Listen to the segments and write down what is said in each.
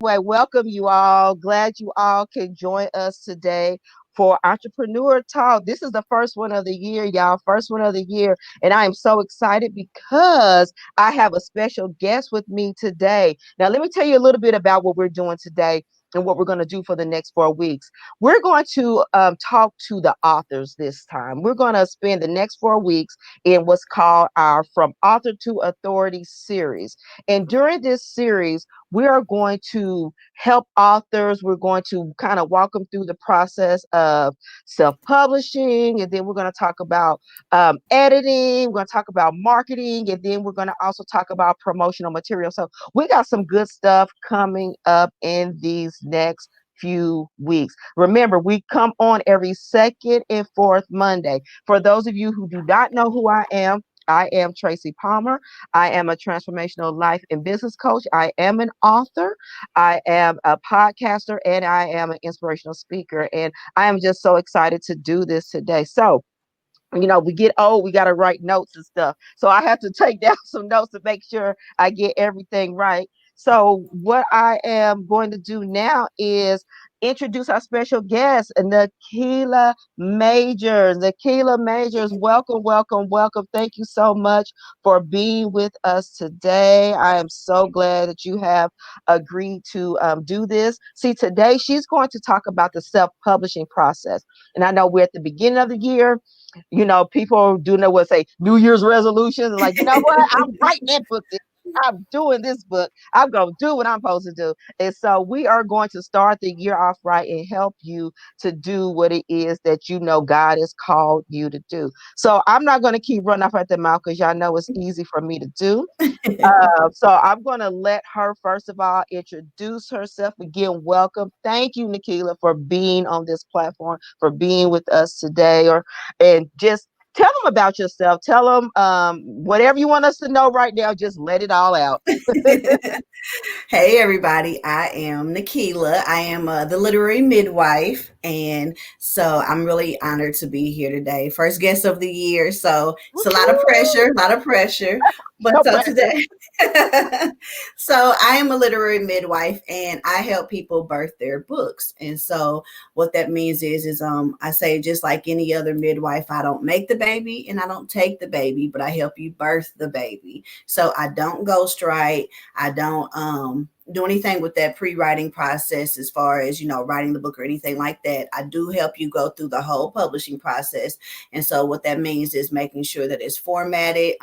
welcome you all. Glad you all can join us today for Entrepreneur Talk. This is the first one of the year, y'all. First one of the year. And I am so excited because I have a special guest with me today. Now, let me tell you a little bit about what we're doing today and what we're going to do for the next 4 weeks. We're going to talk to the authors this time. We're going to spend the next 4 weeks in what's called our From Author to Authority series. And during this series, we are going to help authors. We're going to kind of walk them through the process of self publishing. And then we're going to talk about editing. We're going to talk about marketing. And then we're going to also talk about promotional material. So we got some good stuff coming up in these next few weeks. Remember, we come on every second and fourth Monday. For those of you who do not know who I am Tracy Palmer. I am a transformational life and business coach. I am an author. I am a podcaster and I am an inspirational speaker. And I am just so excited to do this today. So, we get old, we got to write notes and stuff. So I have to take down some notes to make sure I get everything right. So what I am going to do now is introduce our special guest, Nakilah Majors. Nakilah Majors, welcome, welcome, welcome. Thank you so much for being with us today. I am so glad that you have agreed to do this. See, today she's going to talk about the self-publishing process. And I know we're at the beginning of the year. People do know what say New Year's resolutions. Like, you know what? I'm writing that book. I'm doing this book. I'm going to do what I'm supposed to do. And so we are going to start the year off right and help you to do what it is that God has called you to do. So I'm not going to keep running off at the mouth because y'all know it's easy for me to do. So I'm going to let her, first of all, introduce herself. Again, welcome. Thank you, Nakilah, for being on this platform, for being with us today. And just tell them about yourself. Tell them whatever you want us to know right now. Just let it all out. Hey everybody, I am Nakilah. I am the literary midwife, and so I'm really honored to be here today. First guest of the year, so it's a lot of pressure. But No so pressure. today, so I am a literary midwife, and I help people birth their books. And so what that means is I say just like any other midwife, I don't make the baby and I don't take the baby, but I help you birth the baby. So I don't ghostwrite. I don't do anything with that pre-writing process as far as writing the book or anything like that. I do help you go through the whole publishing process. And so what that means is making sure that it's formatted,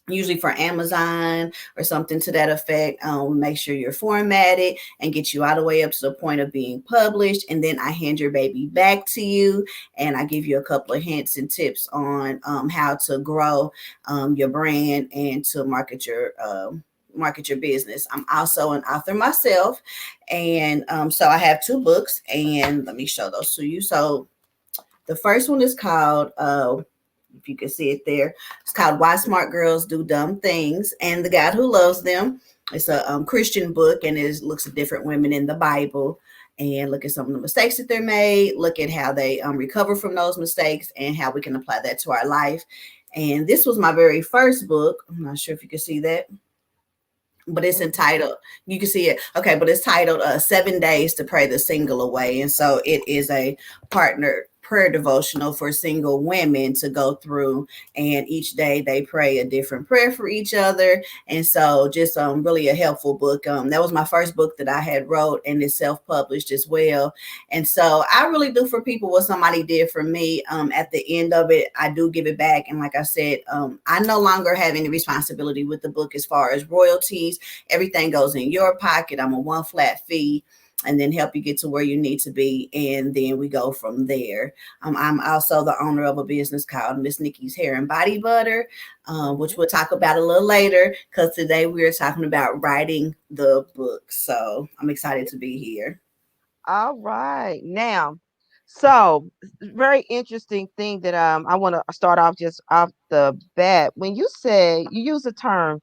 usually for Amazon or something to that effect. Make sure you're formatted and get you all the way up to the point of being published. And then I hand your baby back to you and I give you a couple of hints and tips on how to grow your brand and to market your business. I'm also an author myself. And so I have two books, and let me show those to you. So the first one is called if you can see it there, it's called Why Smart Girls Do Dumb Things and the God Who Loves Them. It's a Christian book, and it looks at different women in the Bible and look at some of the mistakes that they're made, look at how they recover from those mistakes and how we can apply that to our life. And this was my very first book. I'm not sure if you can see that, but it's entitled, you can see it, okay, but it's titled 7 Days to Pray the Single Away. And so it is a partner prayer devotional for single women to go through, and each day they pray a different prayer for each other. And so just really a helpful book. That was my first book that I had wrote, and it's self-published as well. And so I really do for people what somebody did for me. At the end of it, I do give it back. And like I said, I no longer have any responsibility with the book as far as royalties. Everything goes in your pocket. I'm a one flat fee, and then help you get to where you need to be. And then we go from there. I'm also the owner of a business called Miss Nikki's Hair and Body Butter, which we'll talk about a little later, because today we're talking about writing the book. So I'm excited to be here. All right. Now, so very interesting thing that I want to start off just off the bat. When you say you use the term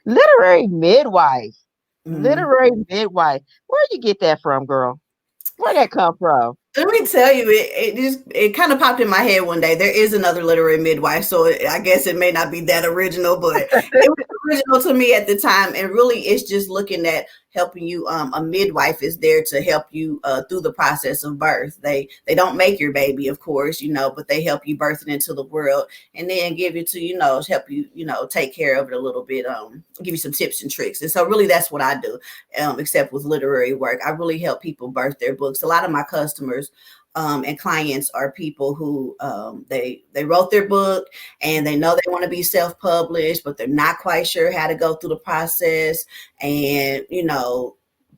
literary midwife, Mm. literary midwife, where'd you get that from, girl? Where'd that come from? Let me tell you, it kind of popped in my head one day. There is another literary midwife, so I guess it may not be that original, but it was original to me at the time. And really, it's just looking at helping you. A midwife is there to help you through the process of birth. They don't make your baby, of course, but they help you birth it into the world, and then give you to help you take care of it a little bit. Give you some tips and tricks. And so, really, that's what I do. Except with literary work, I really help people birth their books. A lot of my customers and clients are people who they wrote their book and they know they want to be self-published, but they're not quite sure how to go through the process. And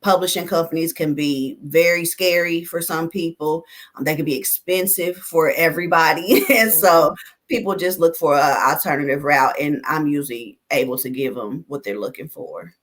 publishing companies can be very scary for some people. They can be expensive for everybody, and so Mhm. people just look for an alternative route. And I'm usually able to give them what they're looking for.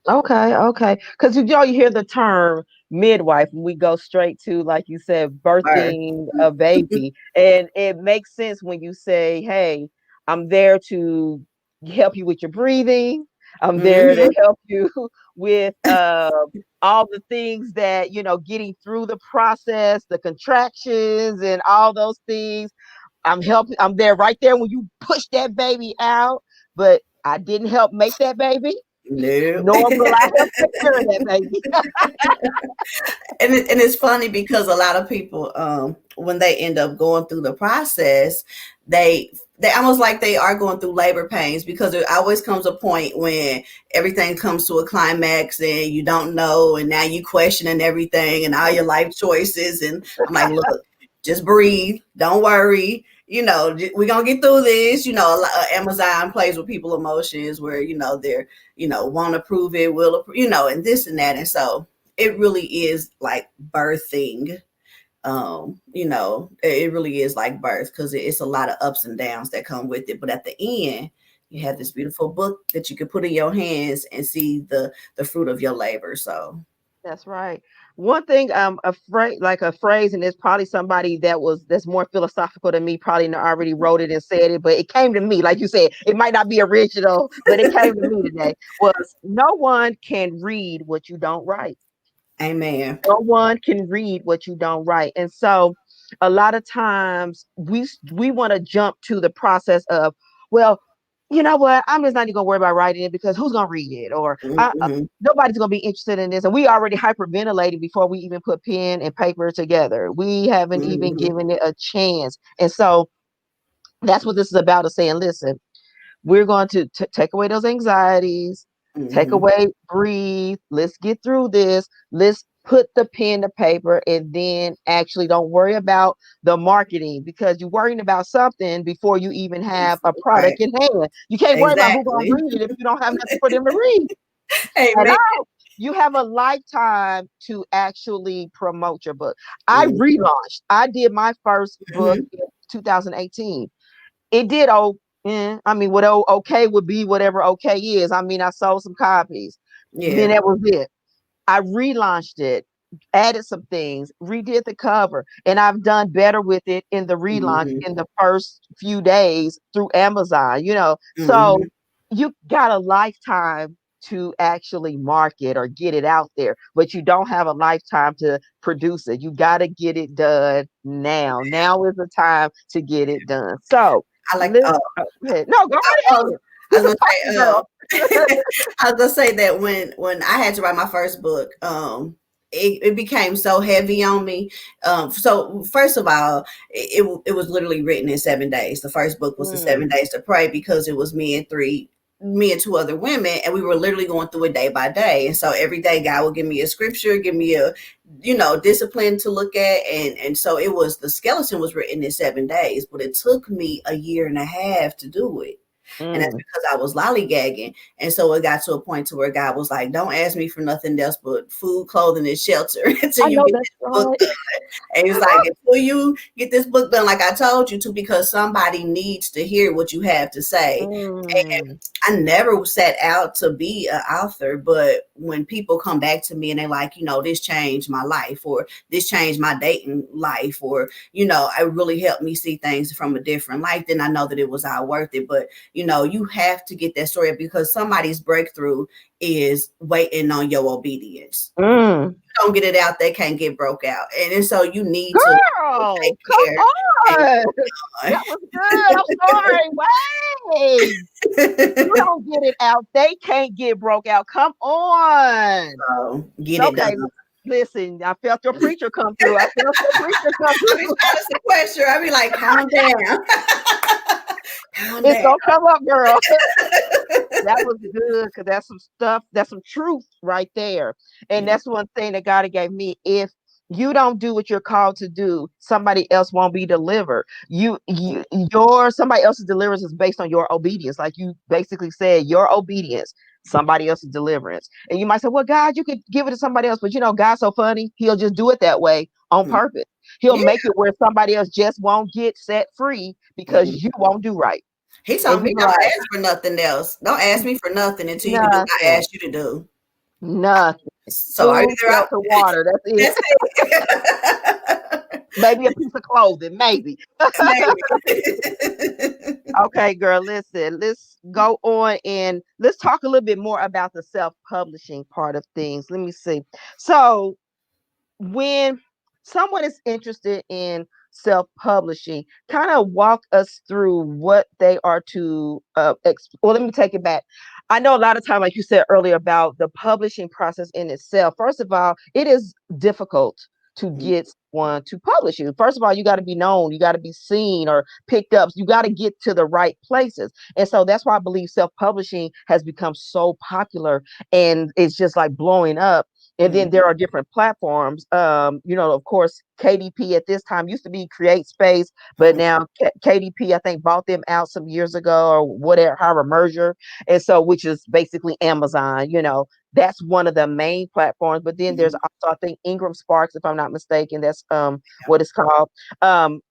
Okay, okay. Because you hear the term midwife, and we go straight to, like you said, Birth. birthing a baby. And it makes sense when you say, hey, I'm there to help you with your breathing. I'm there to Hmm. help you with all the things that, getting through the process, the contractions and all those things. I'm there right there when you push that baby out, but I didn't help make that baby, Nope. nor will I help take care of that baby. And it's funny because a lot of people when they end up going through the process, they almost like they are going through labor pains, because there always comes a point when everything comes to a climax and you don't know, and now you questioning everything and all your life choices. And I'm like, look, just breathe, don't worry, we're gonna get through this. Amazon plays with people emotions, where they're want to prove it, will approve, and this and that. And so it really is like birthing. It really is like birth, because it's a lot of ups and downs that come with it. But at the end, you have this beautiful book that you can put in your hands and see the fruit of your labor. So That's right. One thing I'm afraid, like a phrase, and it's probably somebody that's more philosophical than me, probably already wrote it and said it, but it came to me, like you said, it might not be original, but it came to me today. Was no one can read what you don't write. amen. No one can read what you don't write. And so a lot of times we want to jump to the process of, well, you know what, I'm just not even gonna worry about writing it because who's gonna read it, or Hmm. nobody's gonna be interested in this. And we already hyperventilated before we even put pen and paper together. We haven't even Hmm. given it a chance. And so that's what this is about, is saying, listen, we're going to take away those anxieties, take Hmm. away, breathe. Let's get through this. Let's put the pen to paper, and then actually don't worry about the marketing, because you're worrying about something before you even have a Right. product in hand. You can't worry about who's going to Exactly. read it if you don't have nothing for them to read at Amen. all. You have a lifetime to actually promote your book. I Hmm. relaunched. I did my first book in 2018. It did I mean, what okay would be, whatever okay is. I mean, I sold some copies. Then Yeah. that was it. I relaunched it, added some things, redid the cover, and I've done better with it in the relaunch Hmm. in the first few days through Amazon. So Hmm. you got a lifetime to actually market or get it out there, but you don't have a lifetime to produce it. You got to get it done now. Now is the time to get it done. So I like. let's go ahead. No, go right Oh, ahead. I You was the gonna talking say, girl. I was gonna say that when I had to write my first book, it became so heavy on me. So first of all, it was literally written in 7 days. The first book was the Mm, 7 days to pray, because it was me and two other women, and we were literally going through it day by day. And so every day, God would give me a scripture, give me a discipline to look at. And so the skeleton was written in 7 days, but it took me a year and a half to do it. And that's mm. because I was lollygagging. And so it got to a point to where God was like, don't ask me for nothing else but food, clothing, and shelter until I you know get that's this book right. done. And he was like, until you get this book done, like I told you to, because somebody needs to hear what you have to say. Mm, I never set out to be an author, but when people come back to me and they're like, this changed my life, or this changed my dating life, or, it really helped me see things from a different light, then I know that it was all worth it. But, you have to get that story because somebody's breakthrough is waiting on your obedience. Mm. Don't get it out, they can't get broke out. And so you need to take Girl, care come and on. get That was good. I'm sorry. Wait. You on. don't get it out. They can't get broke out. Come on. So get it done. Okay. Listen, I felt your preacher come through. I felt your preacher come I be through. trying to sequester. I be like, calm down. Calm It's down. gonna come up, girl. That was good because that's some stuff, that's some truth right there. And Yeah. that's one thing that God gave me. If you don't do what you're called to do, somebody else won't be delivered. Your somebody else's deliverance is based on your obedience. Like you basically said, your obedience, somebody else's deliverance. And you might say, well, God, you could give it to somebody else, but God's so funny, he'll just do it that way on Mm. purpose. He'll Yeah. make it where somebody else just won't get set free because Mm. you won't do right. He And told you me, be don't like, ask for nothing else. Don't ask me for nothing until you can do what I nothing. asked you to do. Nothing. So are Food, either I, shelter, water. That's it. that's it. Maybe a piece of clothing. Maybe. Maybe. Okay, girl, listen. Let's go on and let's talk a little bit more about the self-publishing part of things. Let me see. So, when someone is interested in self-publishing, kind of walk us through what they are to well, let me take it back. I know a lot of time, like you said earlier, about the publishing process in itself. First of all, it is difficult to get one to publish you. First of all, you got to be known, you got to be seen or picked up, you got to get to the right places. And so that's why I believe self-publishing has become so popular and it's just like blowing up. And then there are different platforms. Of course, KDP at this time used to be Create Space, but now KDP, I think, bought them out some years ago or whatever, however, merger. And so, which is basically Amazon, that's one of the main platforms. But then there's also, I think, Ingram Sparks, if I'm not mistaken. That's what it's called.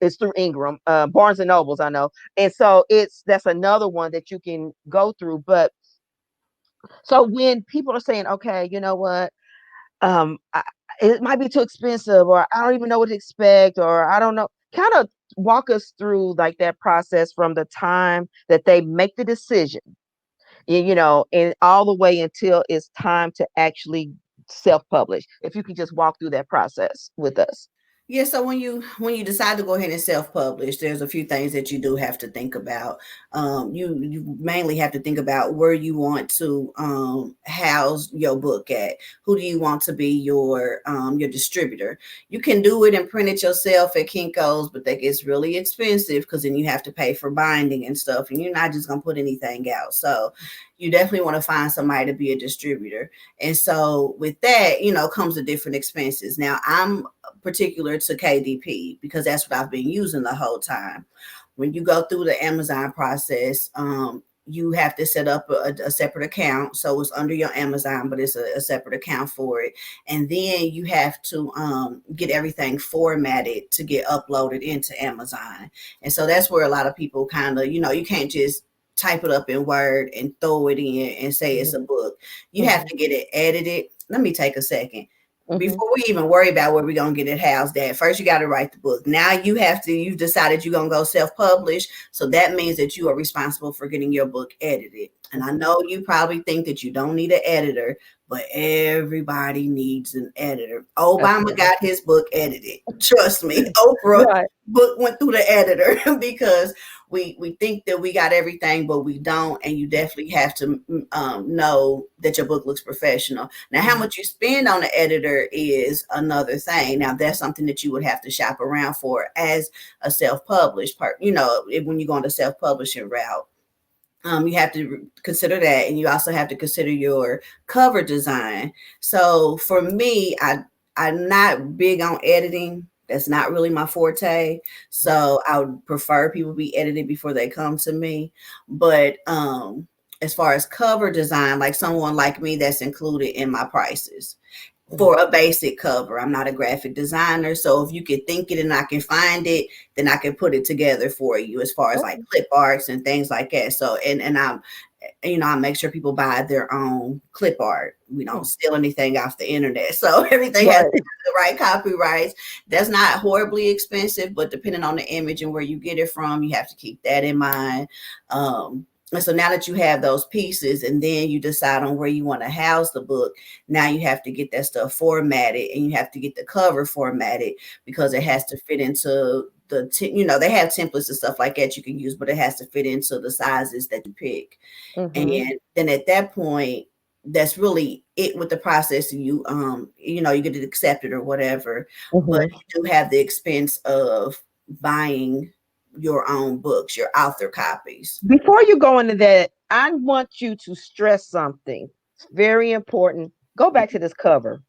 It's through Ingram, Barnes and Nobles, I know. And so that's another one that you can go through. But so when people are saying, okay, you know what? I, it might be too expensive, or I don't even know what to expect, or I don't know. Kind of walk us through like that process from the time that they make the decision, and all the way until it's time to actually self-publish. If you can just walk through that process with us. Yeah, so when you decide to go ahead and self-publish, there's a few things that you do have to think about. You mainly have to think about where you want to house your book at. Who do you want to be your distributor? You can do it and print it yourself at Kinko's, but that gets really expensive because then you have to pay for binding and stuff, and you're not just gonna put anything out. So you definitely want to find somebody to be a distributor. And so with that, comes the different expenses. Now I'm particular to KDP because that's what I've been using the whole time. When you go through the Amazon process, you have to set up a separate account. So it's under your Amazon, but it's a separate account for it. And then you have to get everything formatted to get uploaded into Amazon. And so that's where a lot of people kind of, you can't just type it up in Word and throw it in and say it's a book. You have to get it edited. Let me take a second Mm-hmm. before we even worry about where we're gonna get it housed at. First, you got to write the book. Now you've decided you're gonna go self-publish. So that means that you are responsible for getting your book edited. And I know you probably think that you don't need an editor, but everybody needs an editor. Obama got his book edited. Trust me. Oprah Right. book went through the editor because we think that we got everything, but we don't. And you definitely have to know that your book looks professional. Now, how much you spend on the editor is another thing. Now, that's something that you would have to shop around for as a self-published part. When you go on the self-publishing route. You have to consider that, and you also have to consider your cover design. So for me, I'm not big on editing. That's not really my forte. So I would prefer people be edited before they come to me. But as far as cover design, like someone like me, that's included in my prices for a basic cover. I'm not a graphic designer, so if you can think it and I can find it, then I can put it together for you as far as like clip arts and things like that. So and I make sure people buy their own clip art. We don't steal anything off the internet, so everything has Right. the right copyrights. That's not horribly expensive, but depending on the image and where you get it from, you have to keep that in mind. And so now that you have those pieces, and then you decide on where you want to house the book, now you have to get that stuff formatted, and you have to get the cover formatted because it has to fit into they have templates and stuff like that you can use, but it has to fit into the sizes that you pick. Mm-hmm. And then at that point, that's really it with the process. You get it accepted or whatever, but Mm-hmm. you do have the expense of buying your own books, your author copies. Before you go into that, I want you to stress something. It's very important. Go back to this cover.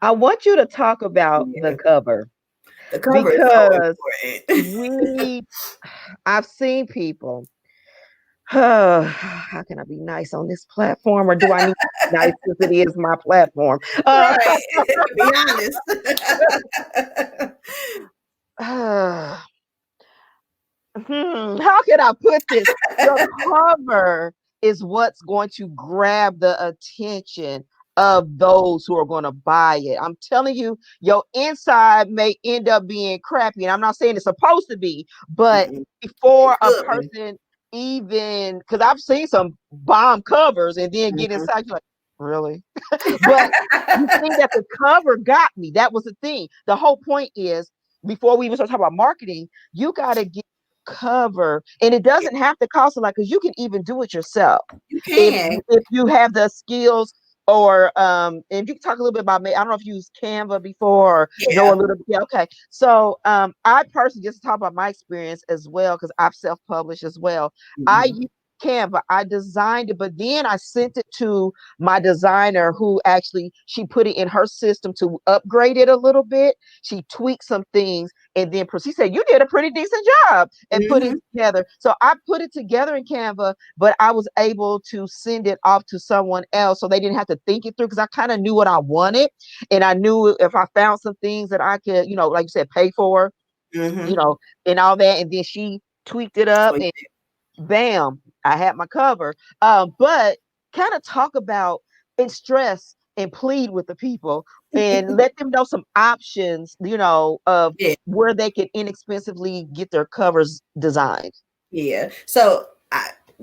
I want you to talk about the Yeah. cover The cover is so because important. we, I've seen people. How can I be nice on this platform, or do I need to be nice because it is my platform? Right. Be honest. Uh, how can I put this? The cover is what's going to grab the attention of those who are going to buy it. I'm telling you, your inside may end up being crappy. And I'm not saying it's supposed to be, but Mm-mm. It before a could be. person even, because I've seen some bomb covers and then get Mhm. inside, you're like, really? But you think that the cover got me. That was the thing. The whole point is, before we even start talking about marketing, you got to get cover, and it doesn't have to cost a lot because you can even do it yourself You if can. you have the skills. Or and you can talk a little bit about me. I don't know if you used Canva before or know a Yeah. little bit. Yeah, okay. So I personally, just to talk about my experience as well, because I've self-published as well. I Mhm. used Canva. I designed it, but then I sent it to my designer, who actually, she put it in her system to upgrade it a little bit. She tweaked some things, and then she said, "You did a pretty decent job at putting Mhm. it together." So I put it together in Canva, but I was able to send it off to someone else, so they didn't have to think it through, because I kind of knew what I wanted, and I knew if I found some things that I could, like you said, pay for, you Mhm. know, and all that, and then she tweaked it up, Sweet. and bam, I had my cover. But kind of talk about and stress and plead with the people and let them know some options, of Yeah. where they can inexpensively get their covers designed. Yeah. So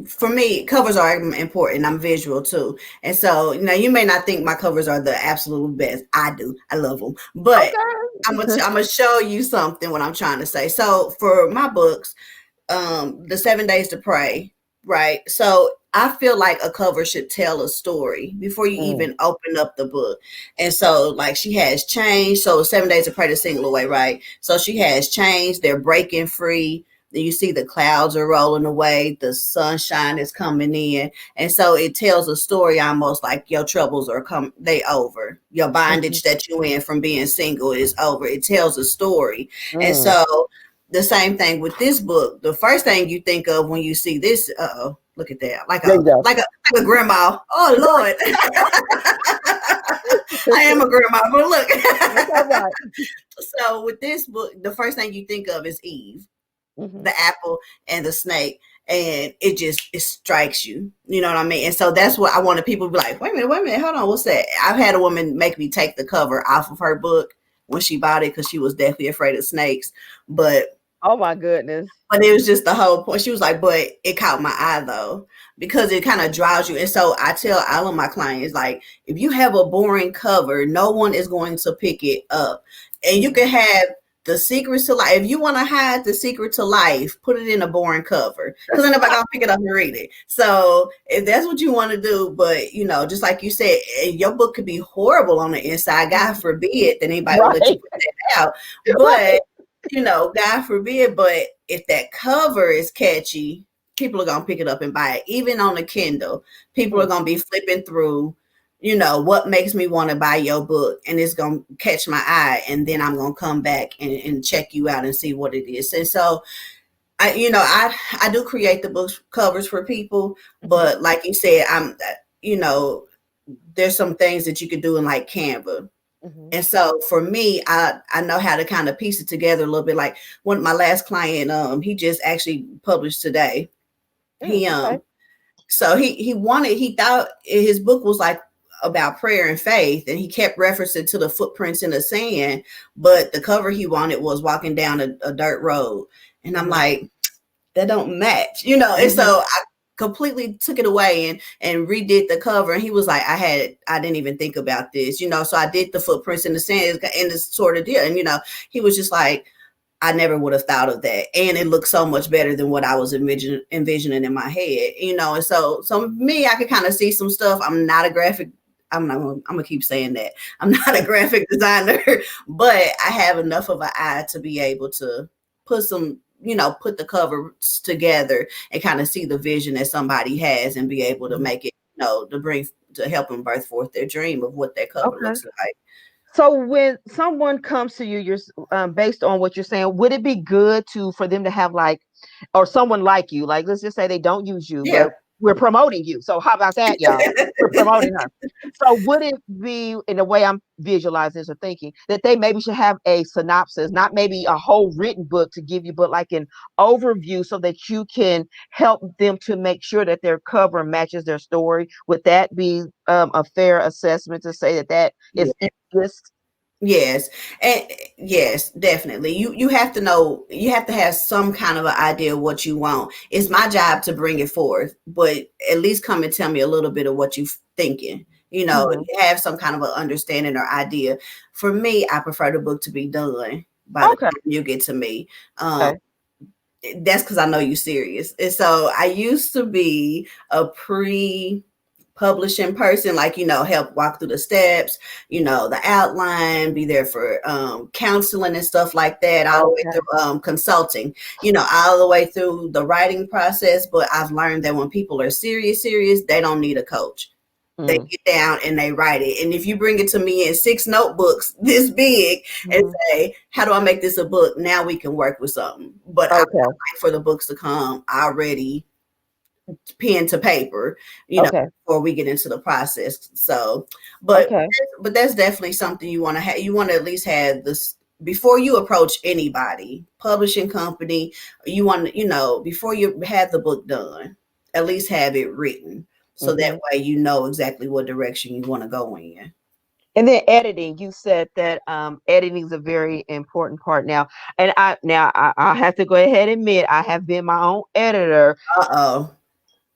for me, covers are important. I'm visual too. And so, you may not think my covers are the absolute best. I do. I love them. But Okay. I'm gonna show you something what I'm trying to say. So for my books, the 7 days to pray, right? So I feel like a cover should tell a story before you Mm, even open up the book. And so, like, she has changed. So 7 days to pray to single away, right? So she has changed. They're breaking free. Then you see the clouds are rolling away, the sunshine is coming in, and so it tells a story almost like your troubles are they over. Your mhm, bondage that you in from being single is over. It tells a story, and mm. so the same thing with this book. The first thing you think of when you see this, look at that, like There a you go. like a grandma. Oh Lord, I am a grandma, but That's all look. right. So with this book, the first thing you think of is Eve, Mhm. the apple and the snake, and it strikes you. You know what I mean? And so that's what I wanted people to be like, wait a minute, hold on, what's that? I've had a woman make me take the cover off of her book when she bought it because she was definitely afraid of snakes, but Oh my goodness. it was just the whole point. She was like, but it caught my eye though, because it kind of draws you. And so I tell all of my clients, like, if you have a boring cover, no one is going to pick it up. And you Mhm. can have the secrets to life. If you want to hide the secret to life, put it in a boring cover, because then nobody gonna pick it up and read it. So if that's what you want to do, but just like you said, your book could be horrible on the inside. God Mhm. forbid that anybody will let you Right. put that out. Right. But God forbid, but if that cover is catchy, people are gonna pick it up and buy it. Even on the Kindle, people are Mhm. gonna be flipping through, what makes me want to buy your book, and it's gonna catch my eye, and then I'm gonna come back and check you out and see what it is. And so I do create the book covers for people, Mhm. but like you said, you know, there's some things that you could do in like Canva. Mhm. And so for me, I know how to kind of piece it together a little bit. Like one my last client, he just actually published today. Mm, He okay. so he thought his book was like about prayer and faith, and he kept referencing to the footprints in the sand, but the cover he wanted was walking down a dirt road. And I'm Mhm. like, that don't match, and so Mhm. completely took it away and redid the cover. And he was like, I didn't even think about this, so I did the footprints in the sand and this sort of deal. And he was just like, I never would have thought of that, and it looks so much better than what I was envisioning in my head. And so me, I could kind of see some stuff. I'm not a graphic. I'm gonna keep saying that I'm not a graphic designer, but I have enough of an eye to be able to put some, put the covers together and kind of see the vision that somebody has and be able to Mhm. make it, to help them birth forth their dream of what their cover Okay. looks like. So when someone comes to you, based on what you're saying, would it be good to for them to have like, or someone like you, like let's just say they don't use you, Yeah. but we're promoting you. So how about that, y'all? We're promoting her. So would it be in the way I'm visualizing this or thinking that they maybe should have a synopsis, not maybe a whole written book to give you, but like an overview so that you can help them to make sure that their cover matches their story? Would that be a fair assessment to say that that is easiest? Yes, and yes, definitely. You have to know. You have to have some kind of an idea of what you want. It's my job to bring it forth, but at least come and tell me a little bit of what you thinking. Mhm. You have some kind of an understanding or idea. For me, I prefer the book to be done by the Okay. time you get to me. Um, Okay. that's because I know you serious. And so I used to be a publishing person, like, help walk through the steps, the outline, be there for counseling and stuff like that, all the way Okay. through consulting, all the way through the writing process. But I've learned that when people are serious, they don't need a coach. They Mm. get down and they write it. And if you bring it to me in 6 notebooks this big and Mhm. say, how do I make this a book? Now we can work with something. But I Okay. wait for the books to come already pen to paper, Okay. before we get into the process. So, but Okay. but that's definitely something you want to have. You want to at least have this before you approach anybody, publishing company. You want to, before you have the book done, at least have it written, so that Mhm. way you know exactly what direction you want to go in. And then editing, you said that editing is a very important part now. And I have to go ahead and admit I have been my own editor, Uh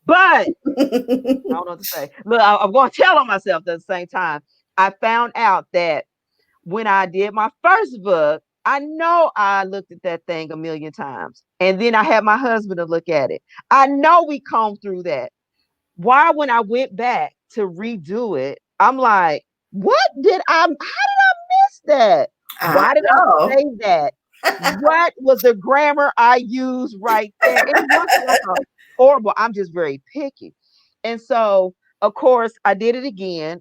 but I oh. don't know what to say. Look, I'm going to tell on myself at the same time. I found out that when I did my first book, I know I looked at that thing a million times. And then I had my husband to look at it. I know we combed through that. Why, when I went back to redo it, I'm like, how did I miss that? I Why did I know. say that? What was the grammar I used right there? And it wasn't like a horrible, I'm just very picky. And so, of course, I did it again,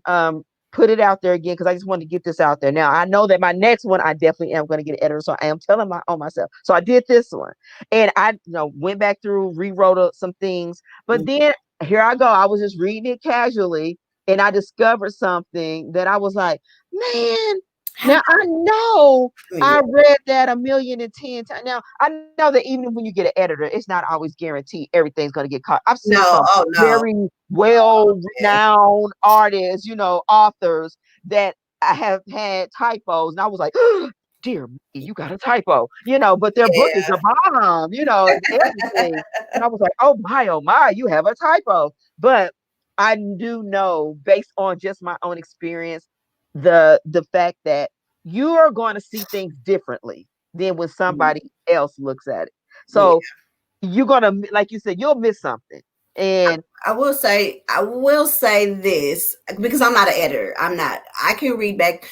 put it out there again because I just wanted to get this out there. Now I know that my next one I definitely am going to get an editor, so I am telling my on myself. So I did this one, and I went back through, rewrote some things, but then here I go. I was just reading it casually and I discovered something that I was like, man, now I know Yeah. I read that a million and 10 times. Now I know that even when you get an editor, it's not always guaranteed everything's going to get caught. I've seen No. some Oh no. very well Yeah. renowned artists, authors that I have had typos, and I was like, dear me, you got a typo, but their book is Yeah. a bomb, and everything. And I was like, oh my, you have a typo. But I do know based on just my own experience, the fact that you are going to see things differently than when Mhm. somebody else looks at it. Yeah. So you're gonna, like you said, you'll miss something. And I will say this because I'm not an editor. I'm not. I can read back,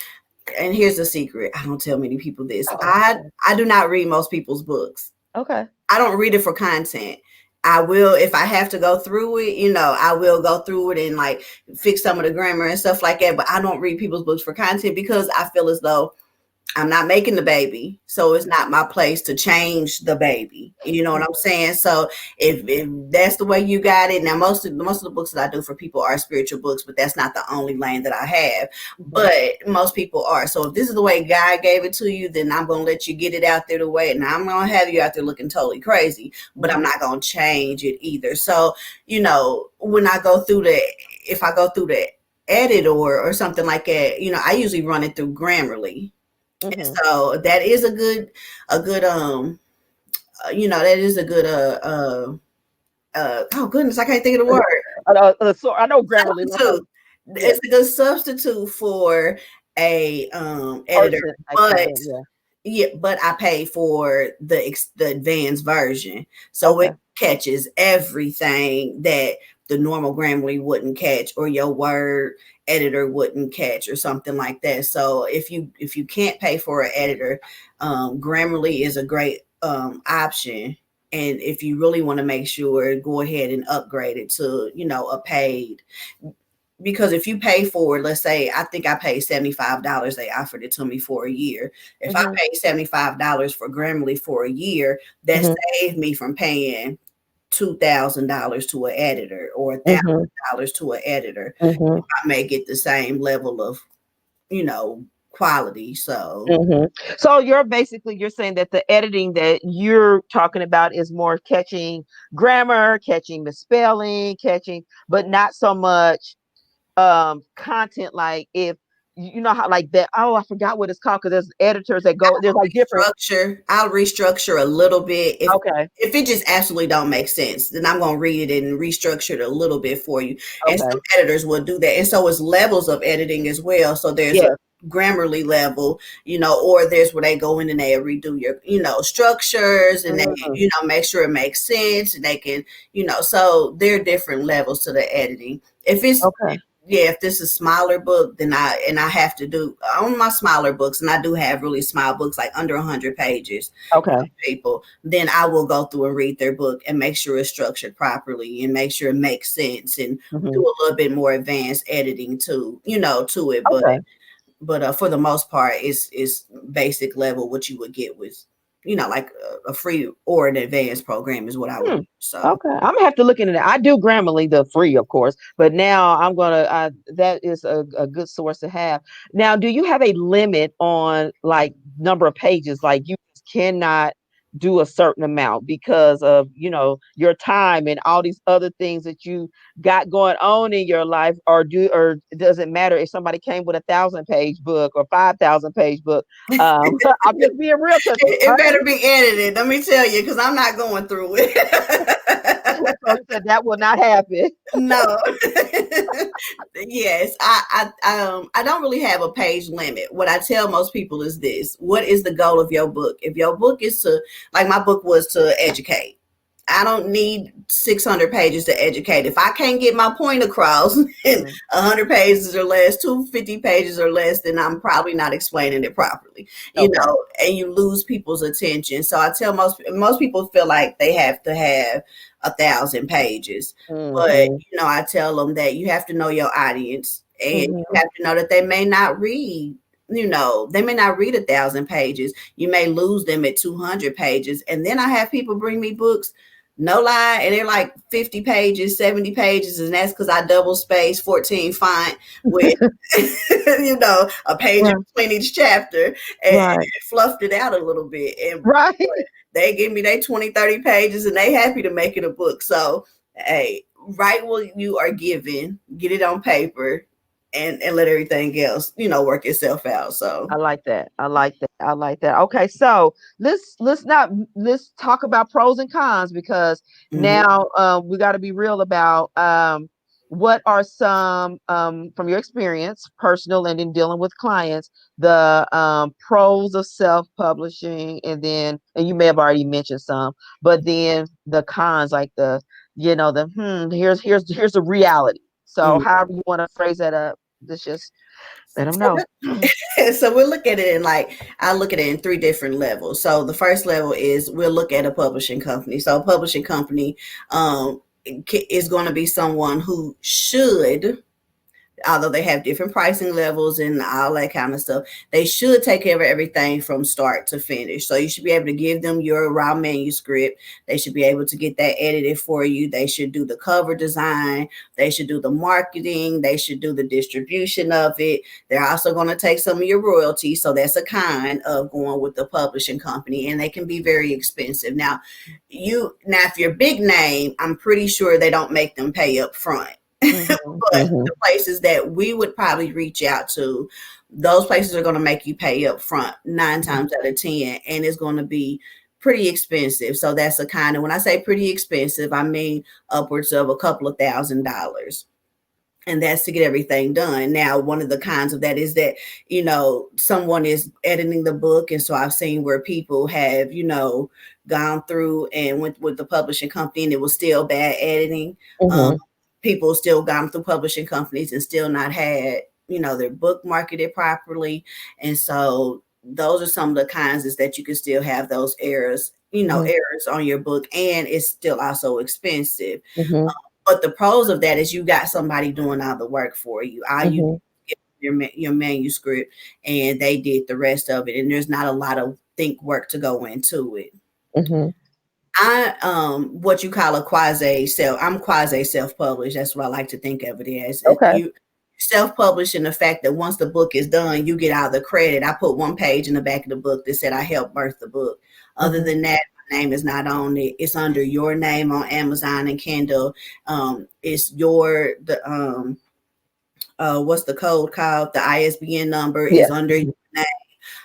and here's the secret. I don't tell many people this. okay, I do not read most people's books. okay, I don't read it for content. I will if I have to go through it. I will go through it and like fix some of the grammar and stuff like that. But I don't read people's books for content because I feel as though I'm not making the baby, so it's not my place to change the baby. You know what I'm saying? So if that's the way you got it, now most of the books that I do for people are spiritual books, but that's not the only lane that I have. mhm, But most people are. So if this is the way God gave it to you, then I'm gonna let you get it out there the way, and I'm gonna have you out there looking totally crazy. But I'm mhm, not gonna change it either. So when if I go through the edit or something like that, I usually run it through Grammarly. mhm, So that is a good that is a good Oh goodness, I can't think of the word. So I know Grammarly, like a Substitute. yeah It's a good substitute for a editor, person type but thing. Yeah. yeah, but I pay for the advanced version, so it Okay. catches everything that the normal Grammarly wouldn't catch, or your Word editor wouldn't catch, or something like that. So if you can't pay for an editor, Grammarly is a great option. And if you really want to make sure, go ahead and upgrade it to a paid, because if you pay for it, let's say I think I paid $75, they offered it to me for a year. If I Mhm. paid $75 for Grammarly for a year, that Mhm. saved me from paying $2,000 to an editor, or a thousand Mhm. dollars to an editor. Mhm. I may get the same level of you know quality. So Mhm. So you're saying that the editing that you're talking about is more catching grammar, catching misspelling, catching, but not so much content. Like if you know how like that, oh, I forgot what it's called, because there's editors that go, there's like different. I'll restructure a little bit. Okay. If it just absolutely don't make sense, then I'm gonna read it and restructure it a little bit for you. And some Okay. editors will do that. And so it's levels of editing as well. So there's a Yeah. Grammarly level, or there's where they go in and they redo your, structures, and they, Mm, make sure it makes sense, and they can, so there are different levels to the editing. If it's okay. Yeah, if this is smaller book, then I have to do on my smaller books, and I do have really small books, like under 100 pages, Okay. people, then I will go through and read their book and make sure it's structured properly, and make sure it makes sense, and do Hmm. a little bit more advanced editing to it. but Okay. but for the most part, it's basic level, what you would get with like a free or an advanced program is what I would Hmm. use. So Okay, I'm gonna have to look into that. I do Grammarly, the free, of course, but now I'm gonna. That is a good source to have. Now, do you have a limit on like number of pages? Like you just cannot do a certain amount because of your time and all these other things that you got going on in your life, or does it matter if somebody came with 1,000 page book or 5,000 page book? I'm just being real because it better be edited, let me tell you, because I'm not going through it. so he said that will not happen. No. Yes, I don't really have a page limit. What I tell most people is this: what is the goal of your book? If your book is to, like my book was to educate, I don't need 600 pages to educate. If I can't get my point across in Mm, 100 pages or less, 250 pages or less, then I'm probably not explaining it properly, okay. and you lose people's attention. So I tell most people feel like they have to have 1,000 pages. But, Hmm. I tell them that you have to know your audience, and you Hmm. have to know that they may not read. They may not read 1,000 pages. You may lose them at 200 pages. And then I have people bring me books, no lie, and they're like 50 pages, 70 pages, and that's because I double space 14 font with, a page in Right. between each chapter, and Right. fluffed it out a little bit. And Right. they give me their 20, 30 pages, and they happy to make it a book. So, hey, write what you are given, get it on paper, and let everything else, work itself out. So, I like that. I like that. I like that. Okay, so let's talk about pros and cons, because mhm. now we got to be real about what are some from your experience, personal and in dealing with clients, the pros of self-publishing, and you may have already mentioned some, but then the cons, like the here's the reality. So Mm. however you want to phrase that up, let's just let them So know. so we'll look at it in, I look at it in three different levels. So the first level is we'll look at a publishing company. So a publishing company is going to be someone who should, although they have different pricing levels and all that kind of stuff, they should take care of everything from start to finish. So you should be able to give them your raw manuscript. They should be able to get that edited for you. They should do the cover design. They should do the marketing. They should do the distribution of it. They're also going to take some of your royalties. So that's a kind of going with the publishing company, and they can be very expensive. Now if you're big name, I'm pretty sure they don't make them pay up front. Mhm, But the mhm, places that we would probably reach out to, those places are going to make you pay up front nine mhm. times out of 10. And it's going to be pretty expensive. So that's a kind of, when I say pretty expensive, I mean upwards of a couple of $1,000s, and that's to get everything done. Now, one of the kinds of that is that, someone is editing the book. And so I've seen where people have, gone through and went with the publishing company and it was still bad editing. Um, Mm-hmm. People still gone through publishing companies and still not had, their book marketed properly. And so those are some of the kinds is that you can still have those errors, Mm-hmm. errors on your book, and it's still also expensive. Mm-hmm. But the pros of that is you got somebody doing all the work for you. All you Mm-hmm. get your manuscript, and they did the rest of it, and there's not a lot of think work to go into it. Mm-hmm. I what you call a quasi self. I'm quasi self published. That's what I like to think of it as. Okay. You self published in the fact that once the book is done, you get all the credit. I put one page in the back of the book that said I helped birth the book. Other Mm-hmm. than that, my name is not on it. It's under your name on Amazon and Kindle. It's your the what's the code called? The ISBN number Yeah. is under your name.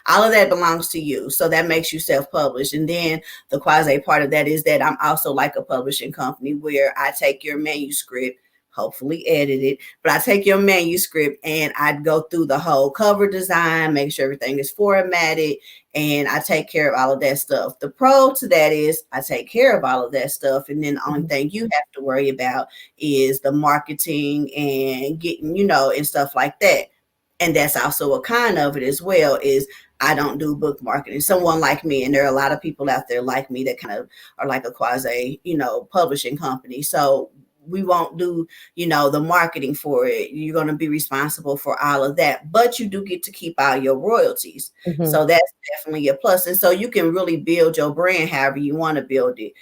All of that belongs to you. So that makes you self-published. And then the quasi part of that is that I'm also like a publishing company where I take your manuscript, hopefully edited, but I take your manuscript and I go through the whole cover design, make sure everything is formatted, and I take care of all of that stuff. The pro to that is I take care of all of that stuff. And then the only Mm-hmm. thing you have to worry about is the marketing and getting, and stuff like that. And that's also a kind of it as well, is I don't do book marketing. Someone like me, and there are a lot of people out there like me that kind of are like a quasi, publishing company. So we won't do, the marketing for it. You're going to be responsible for all of that, but you do get to keep all your royalties. Mm-hmm. So that's definitely a plus. And so you can really build your brand however you want to build it,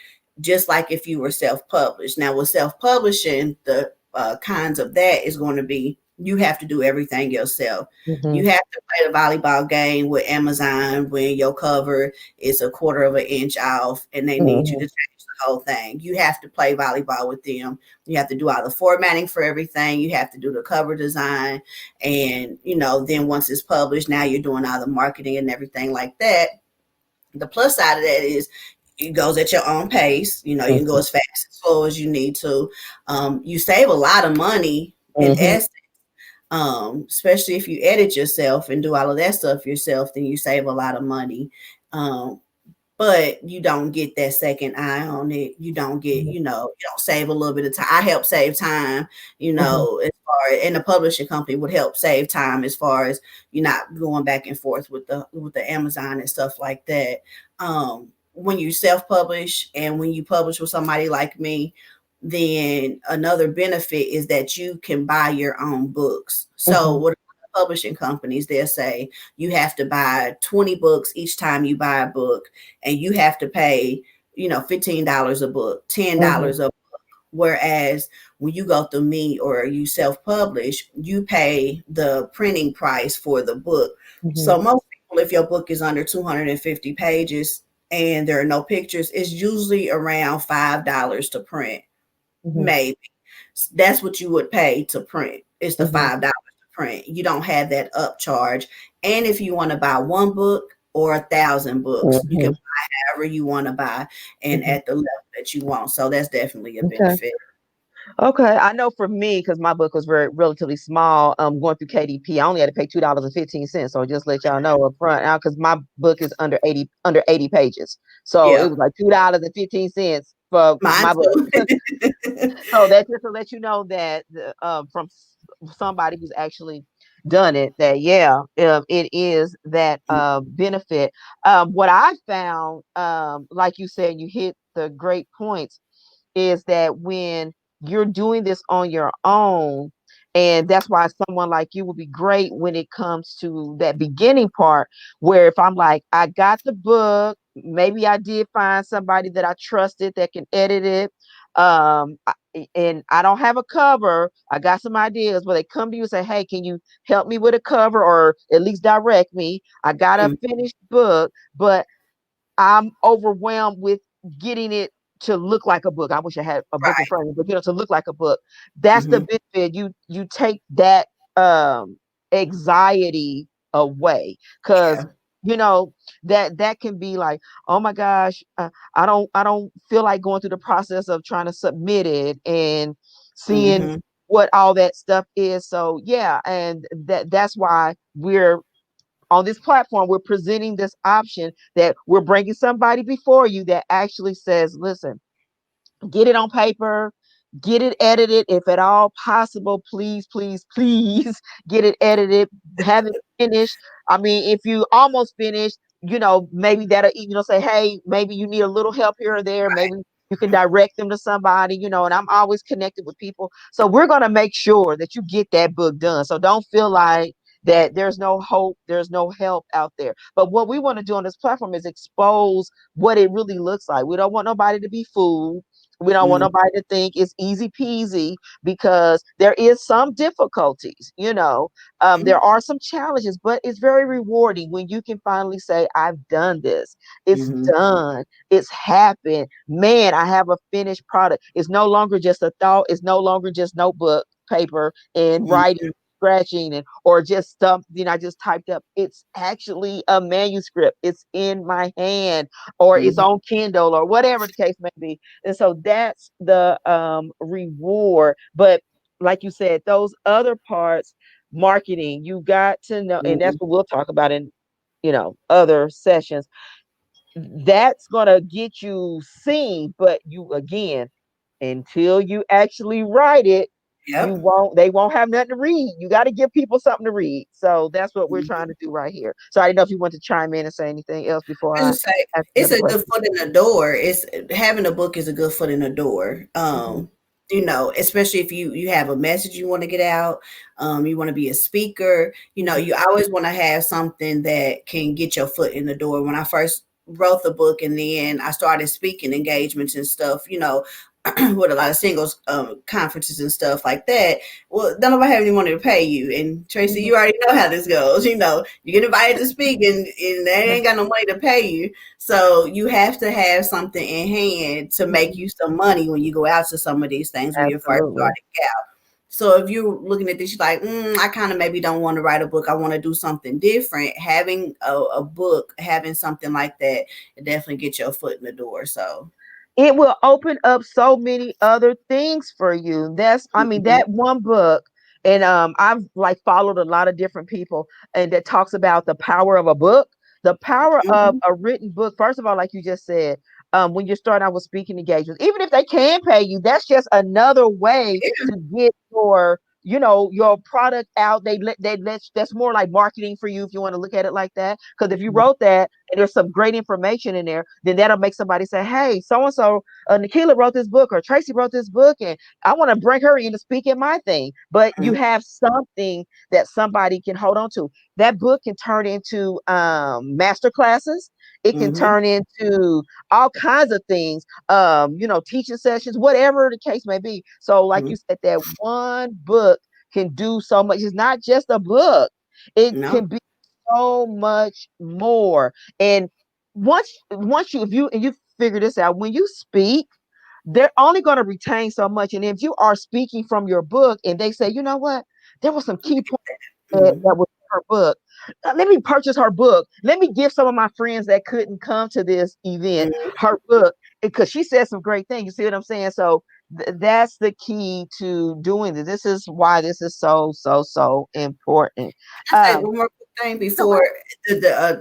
just like if you were self-published. Now with self-publishing, the kinds of that is going to be, you have to do everything yourself. Mm-hmm. You have to play the volleyball game with Amazon when your cover is a quarter of an inch off and they need you to Mm-hmm. change the whole thing. You have to play volleyball with them. You have to do all the formatting for everything. You have to do the cover design. And, then once it's published, now you're doing all the marketing and everything like that. The plus side of that is it goes at your own pace. You can go as fast as slow as you need to. You save a lot of money in Mm-hmm. essence, especially if you edit yourself and do all of that stuff yourself, then you save a lot of money. Um, but you don't get that second eye on it. You don't get, you don't save a little bit of time. I help save time, Mm-hmm. as far, and the publishing company would help save time as far as you're not going back and forth with the Amazon and stuff like that. When you self-publish and when you publish with somebody like me, then another benefit is that you can buy your own books. So Mm-hmm. what publishing companies, they'll say you have to buy 20 books each time you buy a book, and you have to pay, $15 a book, $10 a book. Whereas when you go through me or you self-publish, you pay the printing price for the book. Mm-hmm. So most people, if your book is under 250 pages and there are no pictures, it's usually around $5 to print. Mm-hmm. Maybe that's what you would pay to print. It's the Mm-hmm. $5 to print. You don't have that upcharge. And if you want to buy one book or 1,000 books, you can Mm-hmm. buy however you want to buy and Mm-hmm. at the level that you want. So that's definitely a Okay. benefit. Okay. I know for me, because my book was very relatively small, going through KDP, I only had to pay $2.15. So just let y'all know up front now, because my book is under 80 pages. So it Yeah, was like $2.15 for mine my book. too. So that's just to let you know that from somebody who's actually done it, that yeah, it is that benefit. What I found, like you said, you hit the great points, is that when you're doing this on your own, and that's why someone like you will be great when it comes to that beginning part, where if I'm like, I got the book, maybe I did find somebody that I trusted that can edit it, and I don't have a cover, I got some ideas, where they come to you and say, hey, can you help me with a cover, or at least direct me? I got a Mm, finished book, but I'm overwhelmed with getting it to look like a book. I wish I had a book in right. front of me, but to look like a book. That's the Hmm. benefit. You take that anxiety away, because Yeah. you know, that can be like, oh my gosh, I don't feel like going through the process of trying to submit it and seeing Mm-hmm. what all that stuff is. So yeah, and that's why we're on this platform, we're presenting this option that we're bringing somebody before you that actually says, listen, get it on paper, get it edited if at all possible. Please, please, please get it edited, have it finished. I mean, if you almost finished, maybe that'll, say, hey, maybe you need a little help here or there. Maybe you can direct them to somebody, and I'm always connected with people. So we're going to make sure that you get that book done. So don't feel like that there's no hope, there's no help out there. But what we want to do on this platform is expose what it really looks like. We don't want nobody to be fooled. We don't want Mm-hmm. nobody to think it's easy peasy, because there is some difficulties, there are some challenges, but it's very rewarding when you can finally say, I've done this. It's Mm-hmm. done. It's happened. Man, I have a finished product. It's no longer just a thought. It's no longer just notebook, paper, and writing, Mm-hmm. scratching, and or just stuff I just typed up. It's actually a manuscript. It's in my hand, or it's Mm-hmm. on Kindle, or whatever the case may be. And so that's the reward. But like you said, those other parts, marketing, you got to know, and Mm-hmm. that's what we'll talk about in other sessions. That's gonna get you seen, but you, again, until you actually write it, Yep. they won't have nothing to read. You got to give people something to read. So that's what we're trying to do right here. So I didn't know if you want to chime in and say anything else before I I just say ask it's another a good question. foot in the door. It's having a book is a good foot in the door. Hmm. Especially if you have a message you want to get out, you want to be a speaker. Hmm. You always want to have something that can get your foot in the door. When I first wrote the book and then I started speaking engagements and stuff, with a lot of singles conferences and stuff like that. Well, don't nobody have any money to pay you. And Tracy, Hmm. you already know how this goes. You get invited to speak and they Yeah. ain't got no money to pay you. So you have to have something in hand to make Hmm. you some money when you go out to some of these things when you're first Absolutely. starting out. So if you're looking at this, you're like, I kind of maybe don't want to write a book. I want to do something different. Having a book, having something like that, it definitely gets your foot in the door. So, It will open up so many other things for you. I mean, mhm, that one book, and I've like followed a lot of different people, and that talks about the power of a book, the power of mhm, a written book. First of all, like you just said, when you're starting out with speaking engagements, even if they can pay you, that's just another way yeah, to get your product out. That's more like marketing for you, if you want to look at it like that. Because if you mhm, wrote that and there's some great information in there, then that'll make somebody say, hey, so and so, Nakilah wrote this book, or Tracy wrote this book, and I want to bring her in to speak in my thing. But you mhm, have something that somebody can hold on to. That book can turn into master classes. It can mhm, turn into all kinds of things, teaching sessions, whatever the case may be. So, like mhm. you said, that one book can do so much. It's not just a book, it No, can be so much more. And once you figure this out, when you speak, they're only going to retain so much. And if you are speaking from your book and they say, you know what, there was some key points that mhm, was her book. Let me purchase her book. Let me give some of my friends that couldn't come to this event mhm. her book, because she said some great things. You see what I'm saying? So that's the key to doing this. This is why this is so, so, so important. I say Um, one more quick thing no, go before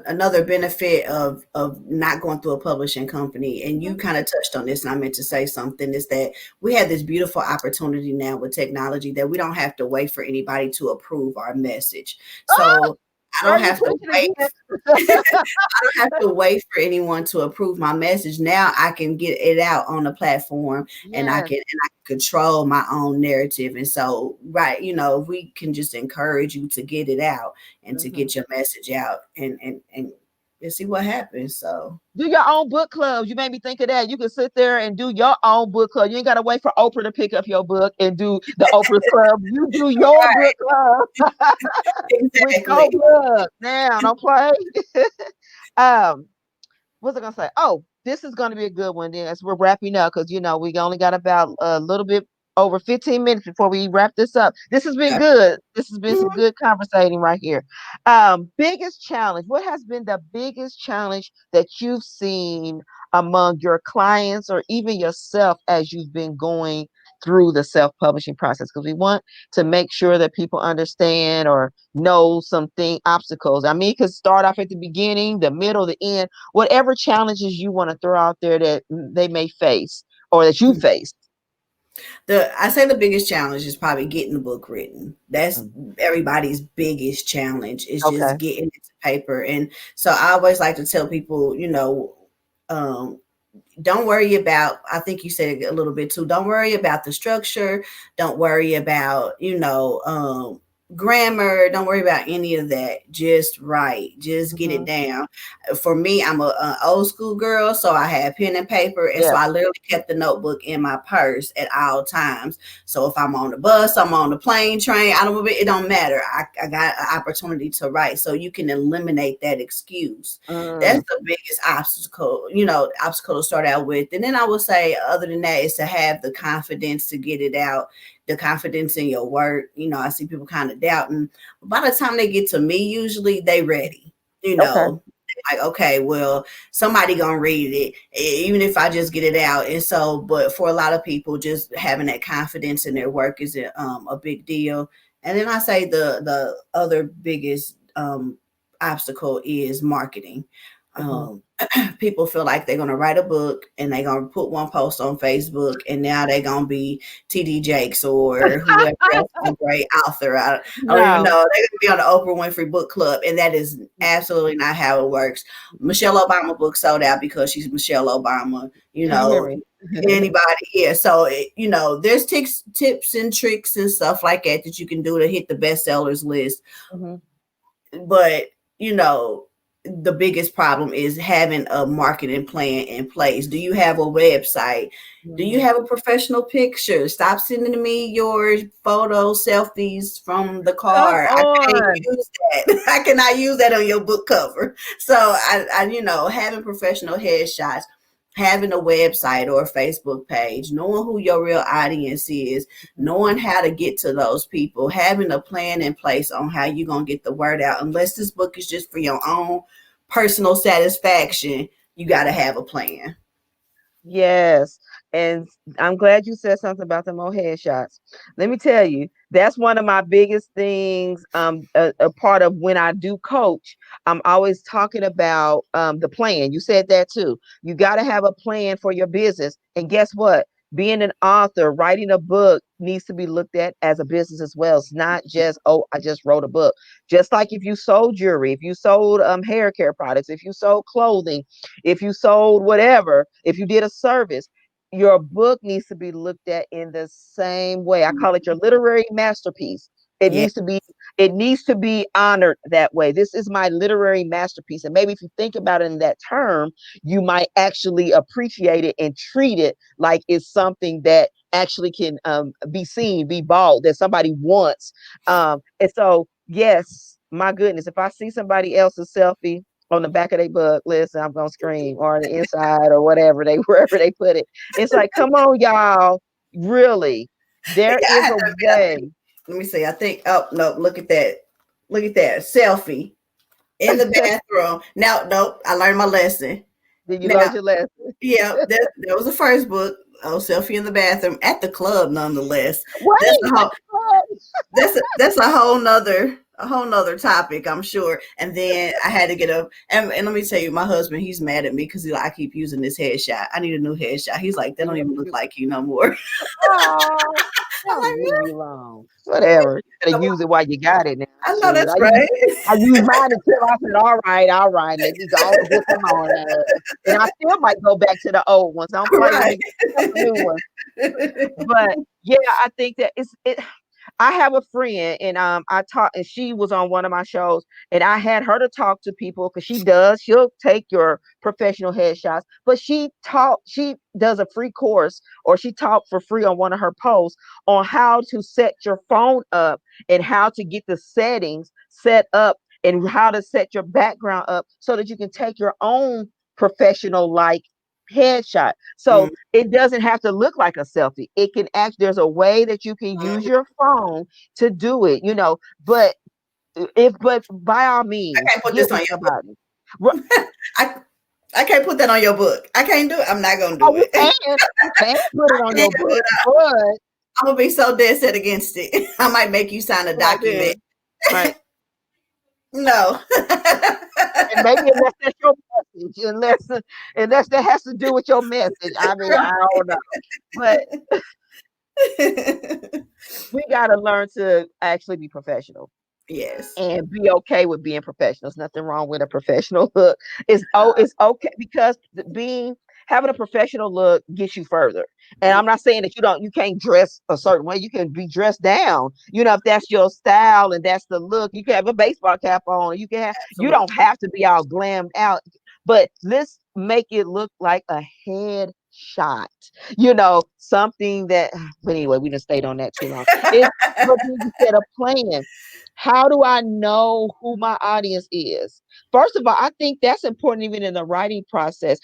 another benefit of not going through a publishing company, and you ahead. kind of touched on this, and I meant to say something is that we have this beautiful opportunity now with technology that we don't have to wait for anybody to approve our message. Oh, So I don't girl, you have to preaching wait. again. I don't have to wait for anyone to approve my message. Now I can get it out on a platform and Yes. I can control my own narrative. And so, right, we can just encourage you to get it out and to Mhm. get your message out and see what happens. So Do your own book clubs. You made me think of that. You can sit there and do your own book club. You ain't got to wait for Oprah to pick up your book and do the Oprah's Club. You do your book right, club with exactly. your book. Now, don't play. um, what's I gonna say? Oh, this is gonna be a good one then as we're wrapping up, because we only got about a little bit over 15 minutes before we wrap this up. This has been Okay. good. This has been some Mhm. good conversating right here. Biggest challenge. What has been the biggest challenge that you've seen among your clients or even yourself as you've been going through the self-publishing process? Because we want to make sure that people understand or know something obstacles. I mean, it could start off at the beginning, the middle, the end, whatever challenges you want to throw out there that they may face or that you face. The I say the biggest challenge is probably getting the book written. That's Mm. everybody's biggest challenge is just Okay. getting it to paper. And so I always like to tell people, um, don't worry about, I think you said it a little bit too, don't worry about the structure, don't worry about, grammar, don't worry about any of that. Just write, just get it Hmm. down. For me, I'm a old school girl, so I had pen and paper, and so Yeah. I literally kept the notebook in my purse at all times. So if I'm on the bus, I'm on the plane, train, it don't matter. I got an opportunity to write, so you can eliminate that excuse. That's Mm. the biggest obstacle to start out with. And then I would say, other than that, is to have the confidence to get it out, the confidence in your work. I see people kind of doubting. By the time they get to me, usually they ready. You Okay. know, like, okay, well, somebody gonna read it, even if I just get it out. And so, but for a lot of people, just having that confidence in their work is a big deal. And then I say the other biggest obstacle is marketing. Hmm. Um, People feel like they're gonna write a book and they're gonna put one post on Facebook, and now they're gonna be TD Jakes or whoever else, some great author. I don't even No. know. They're gonna be on the Oprah Winfrey Book Club, and that is absolutely not how it works. Michelle Obama book sold out because she's Michelle Obama. You hear me? Anybody, yeah. So there's tips and tricks and stuff like that you can do to hit the bestsellers list, Hmm. but you know the biggest problem is having a marketing plan in place. Do you have a website? Do you Hmm. have a professional picture? Stop sending me your photo selfies from the Come car. I can't on. use that. I cannot use that on your book cover. So having professional headshots, having a website or a Facebook page, knowing who your real audience is, knowing how to get to those people, having a plan in place on how you're going to get the word out. Unless this book is just for your own personal satisfaction, you got to have a plan. Yes. And I'm glad you said something about the more headshots. Let me tell you, that's one of my biggest things. A part of when I do coach, I'm always talking about the plan. You said that too. You got to have a plan for your business. And guess what? Being an author, writing a book needs to be looked at as a business as well. It's not just, oh, I just wrote a book. Just like if you sold jewelry, if you sold hair care products, if you sold clothing, if you sold whatever, if you did a service, your book needs to be looked at in the same way. I call it your literary masterpiece. It Yeah. needs to be it needs to be honored that way. This is my literary masterpiece. And maybe if you think about it in that term, you might actually appreciate it and treat it like it's something that actually can be seen, be bought, that somebody wants. And so, yes, my goodness, if I see somebody else's selfie on the back of their book, listen, I'm gonna scream, or on the inside, or whatever they wherever they put it. It's like, come on, y'all, really, there Yeah, is a way. let me see. I think, oh, no, look at that. Look at that. Selfie in the bathroom. Now, nope, I learned my lesson. Did you learn Now, your lesson? yeah, that was the first book. Oh, selfie in the bathroom at the club, nonetheless. That's Wait, a whole that's a whole nother topic, I'm sure. And then I had to get up and let me tell you, my husband, he's mad at me because I keep using this headshot. I need a new headshot. He's like, that don't even look like you no more. oh, I'm y'all like, leave me alone. Whatever. You gotta really? use it while you got it now. I know Shoot. that's right. I used mine until I said, all right, let me go and get some more. And I still might go back to the old ones. Don't play with Right. me. Some new ones. But yeah, I think that it. I have a friend, and I talked, and she was on one of my shows, and I had her to talk to people because she'll take your professional headshots, but she does a free course, or she taught for free on one of her posts on how to set your phone up and how to get the settings set up and how to set your background up so that you can take your own professional like headshot. Mm-hmm. So it doesn't have to look like a selfie. It can act, there's a way that you can use your phone to do it, but but by all I means, can't put get this on with your book. somebody. Ru- I I can't put that on your book. I can't do it. I'm not gonna do Oh, it. you can put it on Can't, your book, but I'm gonna be so dead set against it. I might make you sign a right document. then, right. No. And maybe unless that's your message, unless that has to do with your message. I mean, I don't know. But we gotta learn to actually be professional Yes. and be okay with being professional. There's nothing wrong with a professional look. It's okay because being having a professional look gets you further. And I'm not saying that you can't dress a certain way. You can be dressed down. If that's your style and that's the look. You can have a baseball cap on. You don't Absolutely. have to be all glammed out. But let's make it look like a head shot. Something that. But anyway, we just stayed on that too long. It's but then you set a plan. How do I know who my audience is? First of all, I think that's important even in the writing process.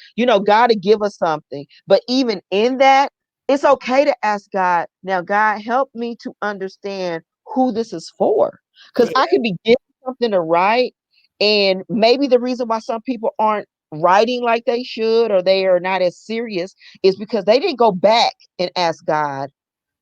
God to give us something, but even in that, it's okay to ask God, now, God, help me to understand who this is for. Because I Yeah. could be given something to write, and maybe the reason why some people aren't writing like they should or they are not as serious is because they didn't go back and ask God,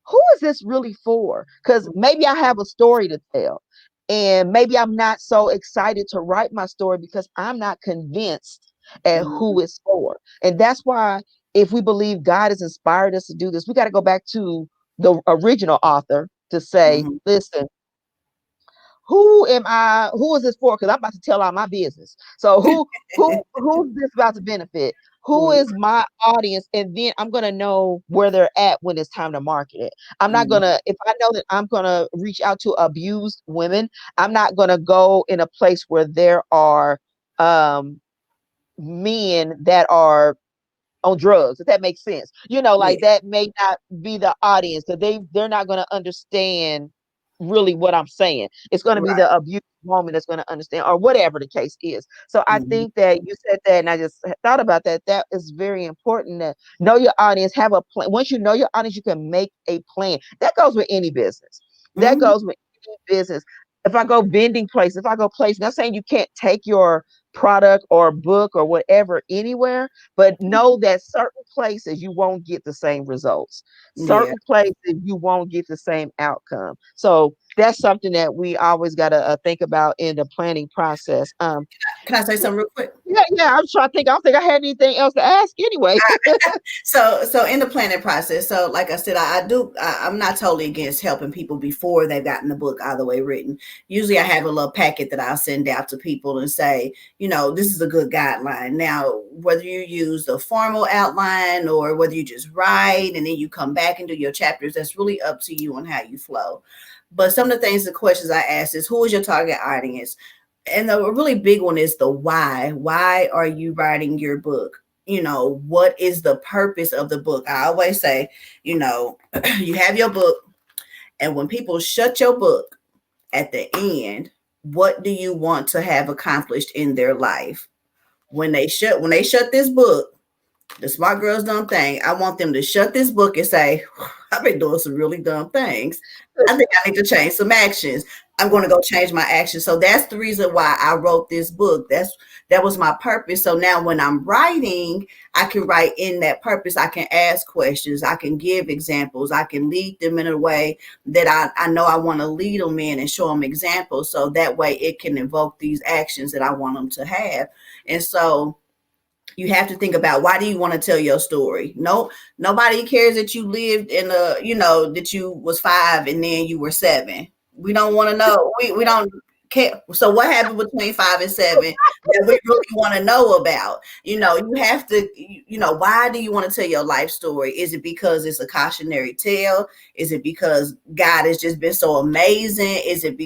who is this really for? Because maybe I have a story to tell. And maybe I'm not so excited to write my story because I'm not convinced at Mhm. who it's for. And that's why, if we believe God has inspired us to do this, we got to go back to the original author to say, Mhm. listen, who am I? Who is this for? Because I'm about to tell all my business. So who's this about to benefit? Who Mhm. is my audience? And then I'm gonna know where they're at when it's time to market it. I'm not Mhm. gonna, if I know that I'm gonna reach out to abused women, I'm not gonna go in a place where there are um men that are on drugs, if that makes sense. Like Yeah. that may not be the audience because they're not going to understand really what I'm saying. It's going to be Right. the abused woman that's going to understand, or whatever the case is. So I Mhm. think that you said that, and I just thought about that. That is very important to know your audience, have a plan. Once you know your audience, you can make a plan. That goes with any business. That Mhm. goes with any business. If I go vending place, if I go place, not saying you can't take your product or book or whatever anywhere, but know that certain places you won't get the same results. Yeah. Certain places you won't get the same outcome. So that's something that we always got to think about in the planning process. Can I say something real quick? Yeah, yeah. I'm trying to think. I don't think I had anything else to ask anyway. So in the planning process, so like I said, I'm not totally against helping people before they've gotten the book all the way written. Usually I have a little packet that I'll send out to people and say, this is a good guideline. Now, whether you use the formal outline or whether you just write and then you come back and do your chapters, that's really up to you on how you flow. But some of the things, the questions I ask is, who is your target audience? And the really big one is the why. Why are you writing your book? What is the purpose of the book? I always say, you have your book, and when people shut your book at the end, what do you want to have accomplished in their life? When they shut this book, the smart girls dumb thing. I want them to shut this book and say, I've been doing some really dumb things. I think I need to change some actions. I'm going to go change my actions. So that's the reason why I wrote this book. That was my purpose. So now when I'm writing, I can write in that purpose. I can ask questions. I can give examples. I can lead them in a way that I know I want to lead them in and show them examples. So that way it can evoke these actions that I want them to have. And so you have to think about, why do you want to tell your story? No, nobody cares that you lived in that you was 5 and then you were 7. We don't want to know. We don't care. So what happened between 5 and 7 that we really want to know about? You have to, why do you want to tell your life story? Is it because it's a cautionary tale? Is it because God has just been so amazing? Is it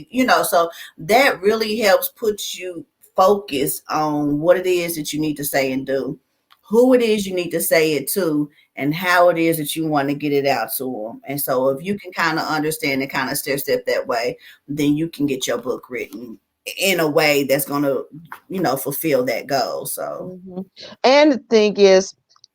so that really helps put you focus on what it is that you need to say and do, who it is you need to say it to, and how it is that you want to get it out to them. And so if you can kind of understand and kind of step that way, then you can get your book written in a way that's going to, fulfill that goal. So Mhm. And the thing is,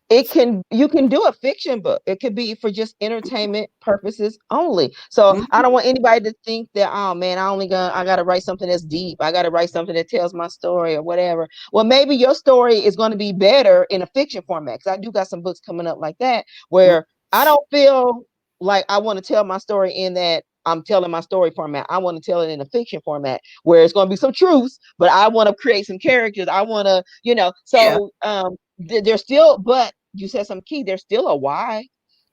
you can do a fiction book. It could be for just entertainment purposes only. So I Mhm. don't want anybody to think that, oh man, I gotta write something that's deep. I gotta write something that tells my story or whatever. Well, maybe your story is going to be better in a fiction format. Because I do got some books coming up like that where I don't feel like I want to tell my story in that I'm telling my story format. I want to tell it in a fiction format where it's going to be some truths, but I want to create some characters. I want to, Yeah. so there's still, but you said some key, there's still a why.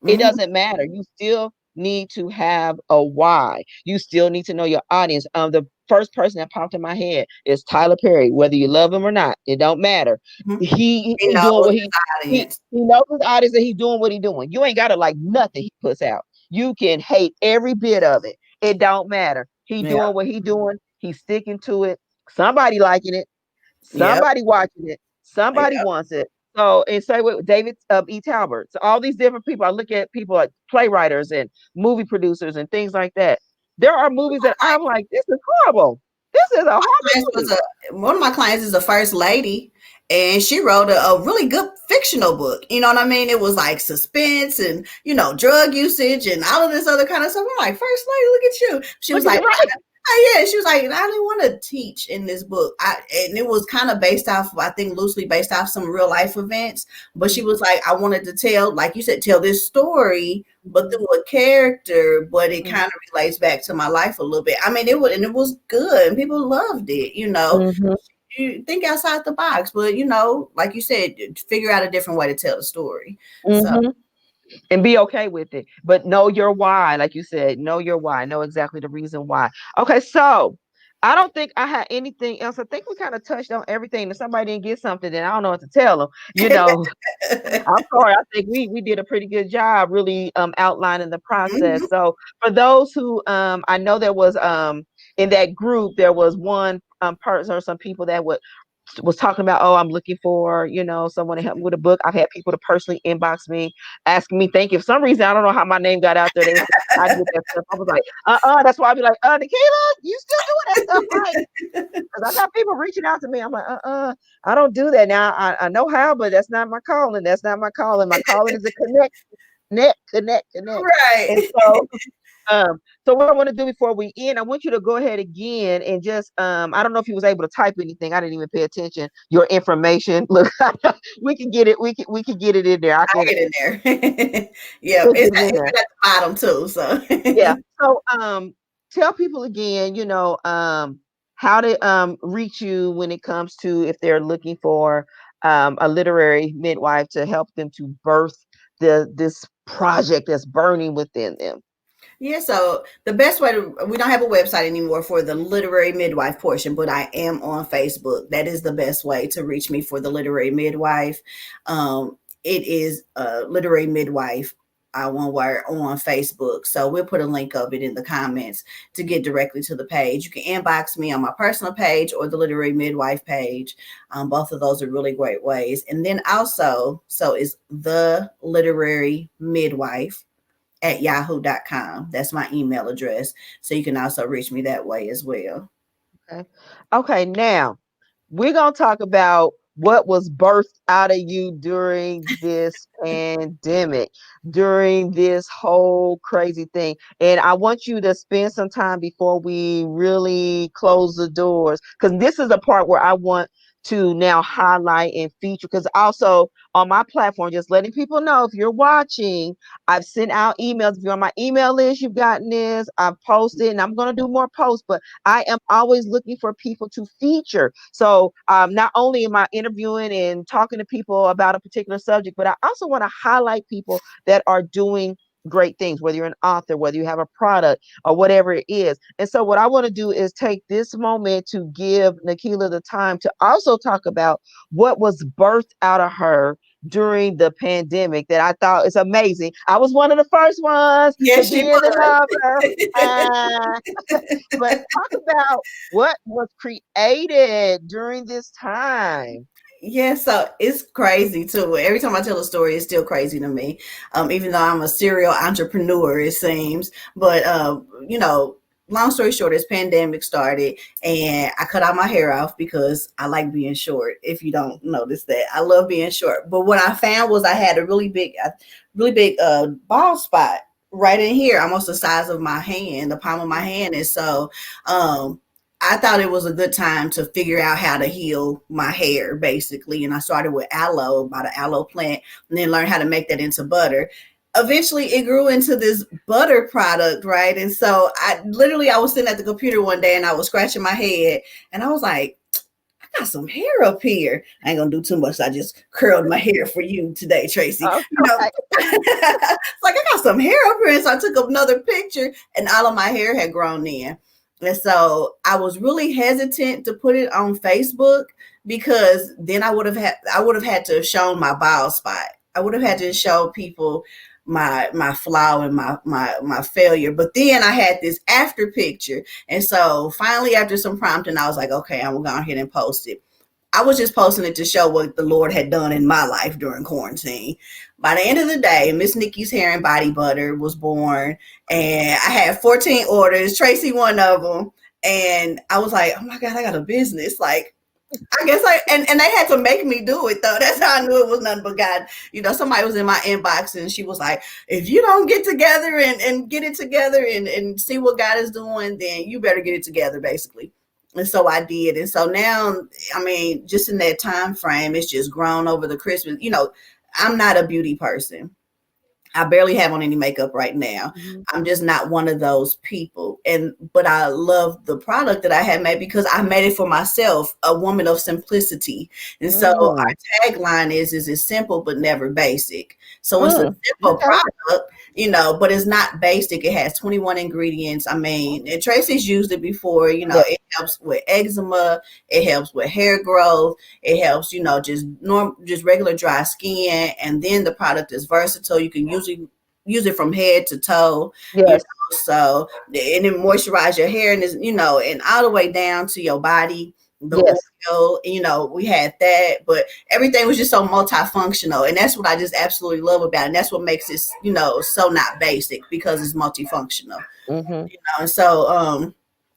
It Mhm. doesn't matter. You still need to have a why. You still need to know your audience. The first person that popped in my head is Tyler Perry. Whether you love him or not, it don't matter. Mhm. He He doing knows what his audience. he knows his audience and he's doing what he's doing. You ain't gotta like nothing he puts out. You can hate every bit of it. It don't matter. He Yeah. doing what he doing. He's sticking to it. Somebody liking it. Yep. Somebody watching it. Somebody Yep. wants it. So, and say with David E. Talbert. So all these different people, I look at people like playwriters and movie producers and things like that. There are movies that I'm like, this is horrible. This is a horrible Clients was movie. one of my clients is a first lady, and she wrote a really good fictional book. You know what I mean? It was like suspense and drug usage and all of this other kind of stuff. I'm like, first lady, look at you. She was Look at like, it right. yeah, she was like, I didn't want to teach in this book. And it was kind of based off, I think, loosely based off some real life events. But she was like, I wanted to tell, like you said, tell this story, but through a character. But it kind of relates back to my life a little bit. I mean, it was good, and people loved it. Mm-hmm. You think outside the box, but like you said, figure out a different way to tell the story. So Mm-hmm. And be okay with it. But know your why, like you said, know your why, know exactly the reason why. Okay, so I don't think I had anything else. I think we kind of touched on everything. If somebody didn't get something, then I don't know what to tell them. I'm sorry. I think we did a pretty good job really outlining the process. Mhm. So for those who I know there was in that group there was one person or some people that was talking about, oh, I'm looking for, someone to help me with a book. I've had people to personally inbox me, asking me, thank you. For some reason, I don't know how my name got out there. They was I did that stuff. I was like, that's why I'd be like, Nakilah, you still doing that stuff, right? Because I got people reaching out to me. I'm like, I don't do that. Now I know how, but that's not my calling. That's not my calling. My calling is to connect. And Right. um, so what I want to do before we end, I want you to go ahead again and just I don't know if you was able to type anything. I didn't even pay attention. Your information. Look, we can get it. We can get it in there. I I'll can get in there. Yeah, we'll it's get it in it's there. at the bottom too. So Yeah. So tell people again, how to reach you when it comes to if they're looking for a literary midwife to help them to birth this project that's burning within them. yeah, so the best way to we don't have a website anymore for the literary midwife portion, but I am on Facebook. That is the best way to reach me for the literary midwife. It is literary midwife. One word on Facebook. So we'll put a link of it in the comments to get directly to the page. You can inbox me on my personal page or the literary midwife page. Both of those are really great ways. And then also, so it's the literary midwife at yahoo.com. That's my email address. So you can also reach me that way as well. Okay. Okay, now we're going to talk about what was birthed out of you during this pandemic, during this whole crazy thing. And I want you to spend some time before we really close the doors, because this is the part where I want to now highlight and feature. Because also on my platform, just letting people know if you're watching, I've sent out emails. If you're on my email list, you've gotten this. I've posted, and I'm going to do more posts, but I am always looking for people to feature. So not only am I interviewing and talking to people about a particular subject, but I also want to highlight people that are doing great things, whether you're an author, whether you have a product or whatever it is. And so what I want to do is take this moment to give Nakilah the time to also talk about what was birthed out of her during the pandemic that I thought is amazing. I was one of the first ones to Yes, she be in the was. number. Uh, but talk about what was created during this time. Yeah, so it's crazy too. Every time I tell a story, it's still crazy to me. Even though I'm a serial entrepreneur, it seems. But long story short, this pandemic started and I cut all my hair off because I like being short. If you don't notice that, I love being short. But what I found was I had a really big bald spot right in here, almost the size of my hand, the palm of my hand. And so, um, I thought it was a good time to figure out how to heal my hair, basically. And I started with aloe, bought an aloe plant, and then learned how to make that into butter. Eventually it grew into this butter product, right? And so I was sitting at the computer one day and I was scratching my head and I was like, I got some hair up here. I ain't gonna do too much. So I just curled my hair for you today, Tracy. You know, Okay. it's like I got some hair up here. And so I took another picture and all of my hair had grown in. And so I was really hesitant to put it on Facebook because then I would have had to have shown my bald spot. I would have had to show people my flaw and my failure. But then I had this after picture. And so finally after some prompting, I was like, okay, I'm gonna go ahead and post it. I was just posting it to show what the Lord had done in my life during quarantine. By the end of the day, Miss Nikki's Hair and Body Butter was born, and I had 14 orders. Tracy, one of them, and I was like, "Oh my God, I got a business!" Like, I guess and they had to make me do it though. That's how I knew it was nothing but God. You know, somebody was in my inbox and she was like, if you don't get together and get it together and see what God is doing, then you better get it together, basically. And so I did. And so now, I mean, just in that time frame, it's just grown over the Christmas. You know, I'm not a beauty person. I barely have on any makeup right now. Mhm. I'm just not one of those people. But I love the product that I had made because I made it for myself, a woman of simplicity. And so Mm. our tagline is it's simple but never basic. So it's a Mm. simple Okay. product, you know, but it's not basic. It has 21 ingredients. I mean, and Tracy's used it before, you know, Yeah. it helps with eczema, it helps with hair growth, it helps, you know, just regular dry skin. And then the product is versatile. You can usually use it from head to toe, you Yes. know, so and it moisturize your hair and is, you know, and all the way down to your body, the Yes. oil, you know, we had that, but everything was just so multifunctional. And that's what I just absolutely love about it. And that's what makes it, you know, so not basic because it's multifunctional, Mm-hmm. you know. And so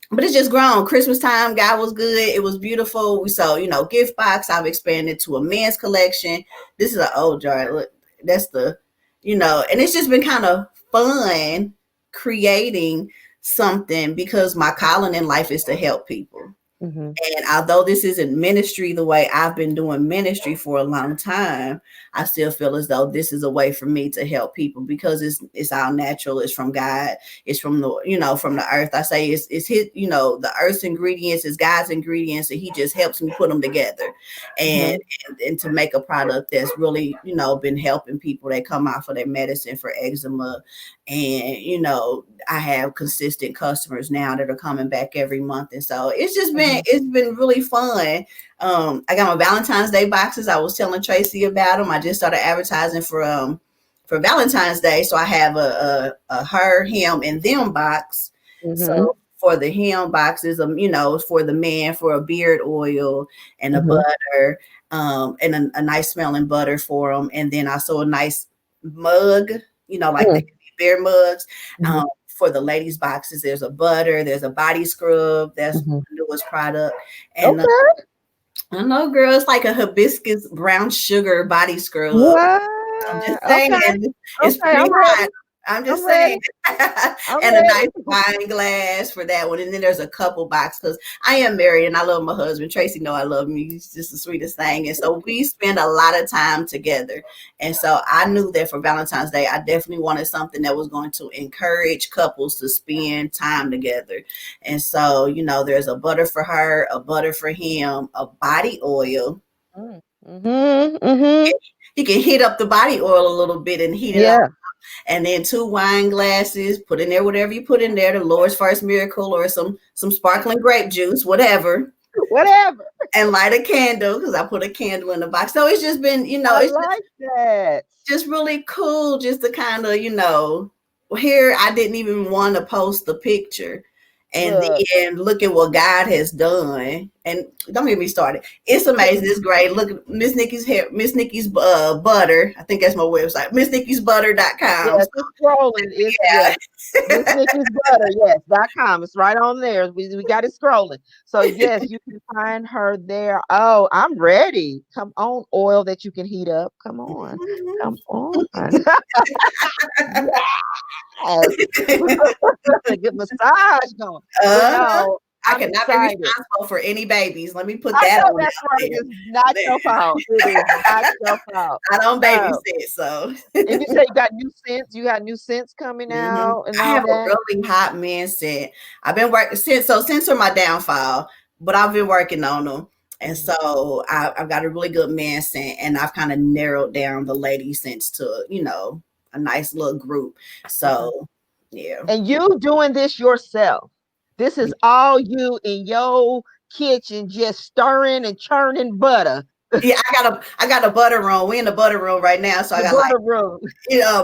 but it's just grown. Christmas time, God was good. It was beautiful. We saw, you know, gift box. I've expanded to a men's collection. This is an old jar. Look, that's the, you know, and it's just been kind of fun creating something because my calling in life is to help people. Mm-hmm. And although this isn't ministry the way I've been doing ministry for a long time, I still feel as though this is a way for me to help people because it's all natural. It's from God. It's from the, you know, from the earth. I say it's his, you know, the earth's ingredients is God's ingredients, and He just helps me put them together, and Mm-hmm. and to make a product that's really, you know, been helping people that come out for their medicine for eczema, and you know, I have consistent customers now that are coming back every month. And so Mm-hmm. it's been really fun. I got my Valentine's Day boxes. I was telling Tracy about them. I just started advertising for Valentine's Day. So I have a her, him, and them box. Mm-hmm. So for the him boxes, you know, for the man, for a beard oil and a Mm-hmm. butter, and a nice smelling butter for them. And then also a nice mug, you know, like the beer mugs. Mm-hmm. For the ladies' boxes, there's a butter, there's a body scrub. That's Mm-hmm. the newest product. And Okay. I know, girl, it's like a hibiscus brown sugar body scrub. What? I'm just saying, Okay. it's Okay. pretty I'm hot. ready. I'm I'm just saying. ready. I'm And a nice ready. wine glass for that one. And then there's a couple box because I am married and I love my husband. Tracy know I love him. He's just the sweetest thing. And so we spend a lot of time together. And so I knew that for Valentine's Day, I definitely wanted something that was going to encourage couples to spend time together. And so, you know, there's a butter for her, a butter for him, a body oil. Mm-hmm. Mm-hmm. He can heat up the body oil a little bit and heat it up, Yeah. and then two wine glasses. Put in there whatever you put in there, the Lord's first miracle or some sparkling grape juice, whatever, Whatever. and light a candle because I put a candle in the box. So it's just been, you know, I it's like that. just really cool just to kind of, you know, here I didn't even want to post the picture. And Look. then look at what God has done. And don't get me started. It's amazing. It's great. Look at Miss Nikki's hair, Miss Nikki's butter. I think that's my website. MissNikki'sButter.com. Yes, So, it's scrolling. It's yeah. yes. Miss Nikki's Butter, yes.com. It's right on there. We got it scrolling. So yes, you can find her there. Oh, I'm ready. Come on, oil that you can heat up. Come on. Mhm. Come on. Yes. Get massage going. But Uh-huh. no, I I'm cannot be excited. responsible for any babies. Let me put I that know on that's out right. there. It's not your fault. It is not your fault. I don't No. babysit, so. And you say you got new scents. You got new scents coming Mhm. out and I all have a that. really hot mindset. I've been working since my downfall, but I've been working on them. And Mhm, so I've got a really good man scent, and I've kind of narrowed down the lady scents to, a nice little group. mhm. So, yeah. And you doing this yourself. This is all you in your kitchen, just stirring and churning butter. Yeah, I got a butter room. We in the butter room right now, so I The got like butter room.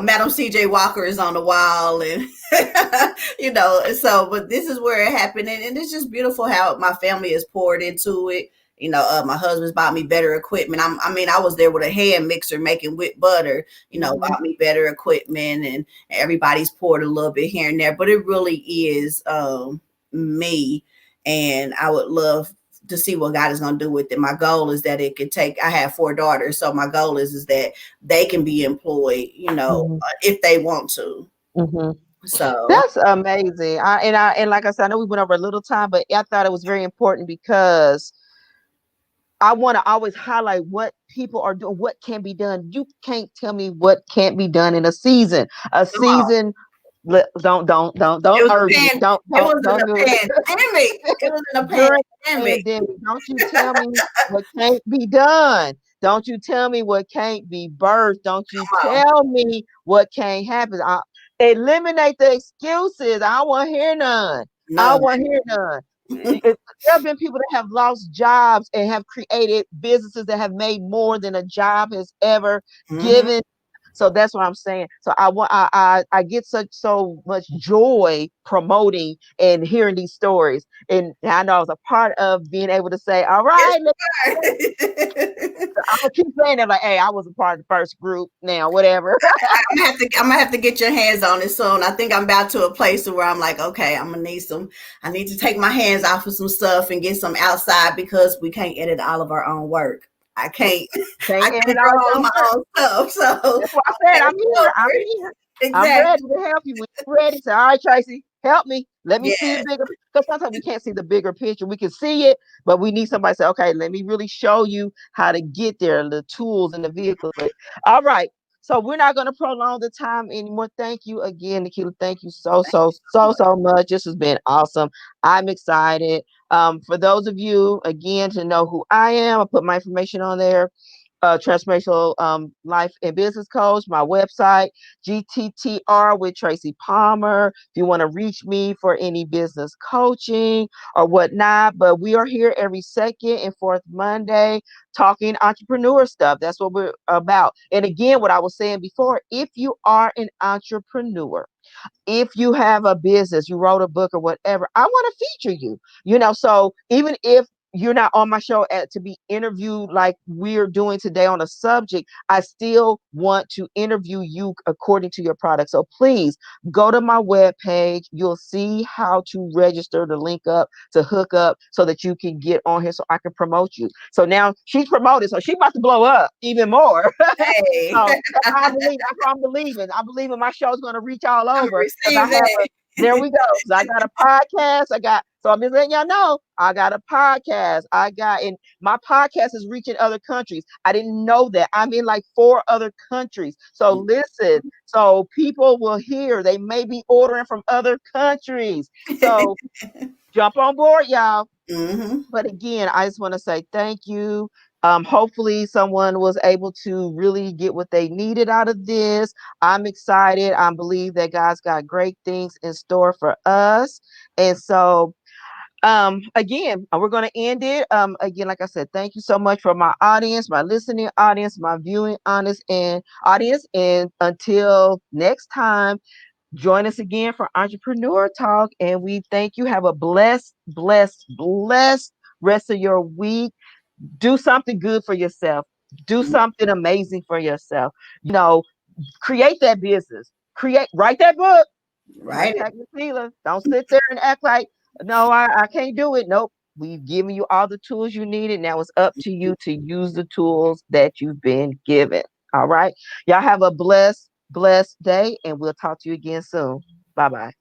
Madam CJ Walker is on the wall, and so but this is where it happened, and it's just beautiful how my family is poured into it. My husband's bought me better equipment. I was there with a hand mixer making whipped butter. Mhm, Bought me better equipment, and everybody's poured a little bit here and there. But it really is me, and I would love to see what God is going to do with it. My goal is that it could take. I have 4 daughters, so my goal is that they can be employed, mhm, if they want to. mhm. So, That's amazing. And like I said, I know we went over a little time, but I thought it was very important because I want to always highlight what people are doing, what can be done. You can't tell me what can't be done in a season. A come on. season. It Don't was urge a me. pan. It Don't was in don't do a it. pandemic. It was in a During the pandemic. pandemic. Don't you tell me what can't be done. Don't you tell me what can't be birthed. Don't you Come on. tell me what can't happen. Eliminate the excuses. I don't want to hear none. I No. don't want to hear none. There have been people that have lost jobs and have created businesses that have made more than a job has ever Hmm. given. So that's what I'm saying. So I get so much joy promoting and hearing these stories. And I know I was a part of being able to say, all Yes, right, you are. I'm gonna keep saying that like, hey, I was a part of the first group now, whatever. I'm gonna have to get your hands on it soon. I think I'm about to a place where I'm like, okay, I need to take my hands off of some stuff and get some outside because we can't edit all of our own work. I can't I Can't edit can't grow all all of your my work. own stuff. So That's why I said I'm fast here. I'm forward. here. I'm Exactly. ready to help you. When you're ready, say, all right, Tracy, help me. Let me see the Yes. bigger, because sometimes we can't see the bigger picture. We can see it, but we need somebody to say, okay, let me really show you how to get there, the tools and the vehicles. But all right. So we're not going to prolong the time anymore. Thank you again, Nakilah. Thank you so, Thank so, you so so, much. so much. This has been awesome. I'm excited. For those of you, again, to know who I am, I put my information on there. Transformational life and business coach, my website, GTTR with Tracy Palmer. If you want to reach me for any business coaching or whatnot, but we are here every second and fourth Monday talking entrepreneur stuff. That's what we're about. And again, what I was saying before, if you are an entrepreneur, if you have a business, you wrote a book or whatever, I want to feature you. So even if you're not on my show to be interviewed like we're doing today on a subject, I still want to interview you according to your product. So please go to my webpage. You'll see how to register to link up, to hook up so that you can get on here so I can promote you. So now she's promoted, so she's about to blow up even more. Hey, So I believe that's what I'm believing. I believe in my show's going to reach all I'm over because I receive have that. there we go. Because I got a podcast. So I'm just letting y'all know I got a podcast. And my podcast is reaching other countries. I didn't know that. I'm in like 4 other countries. So listen, so people will hear, they may be ordering from other countries. So jump on board, y'all. Hmm. But again, I just want to say thank you. Hopefully, someone was able to really get what they needed out of this. I'm excited. I believe that God's got great things in store for us. And so, again, we're going to end it. Again, like I said, thank you so much for my audience, my listening audience, my viewing audience. And until next time, join us again for Entrepreneur Talk. And we thank you. Have a blessed, blessed, blessed rest of your week. Do something good for yourself. Do something amazing for yourself. You know, create that business. Write that book. Write Just it. like Nakilah. Don't sit there and act like, no, I can't do it. Nope. We've given you all the tools you needed. Now it's up to you to use the tools that you've been given. All right. Y'all have a blessed day, and we'll talk to you again soon. Bye bye.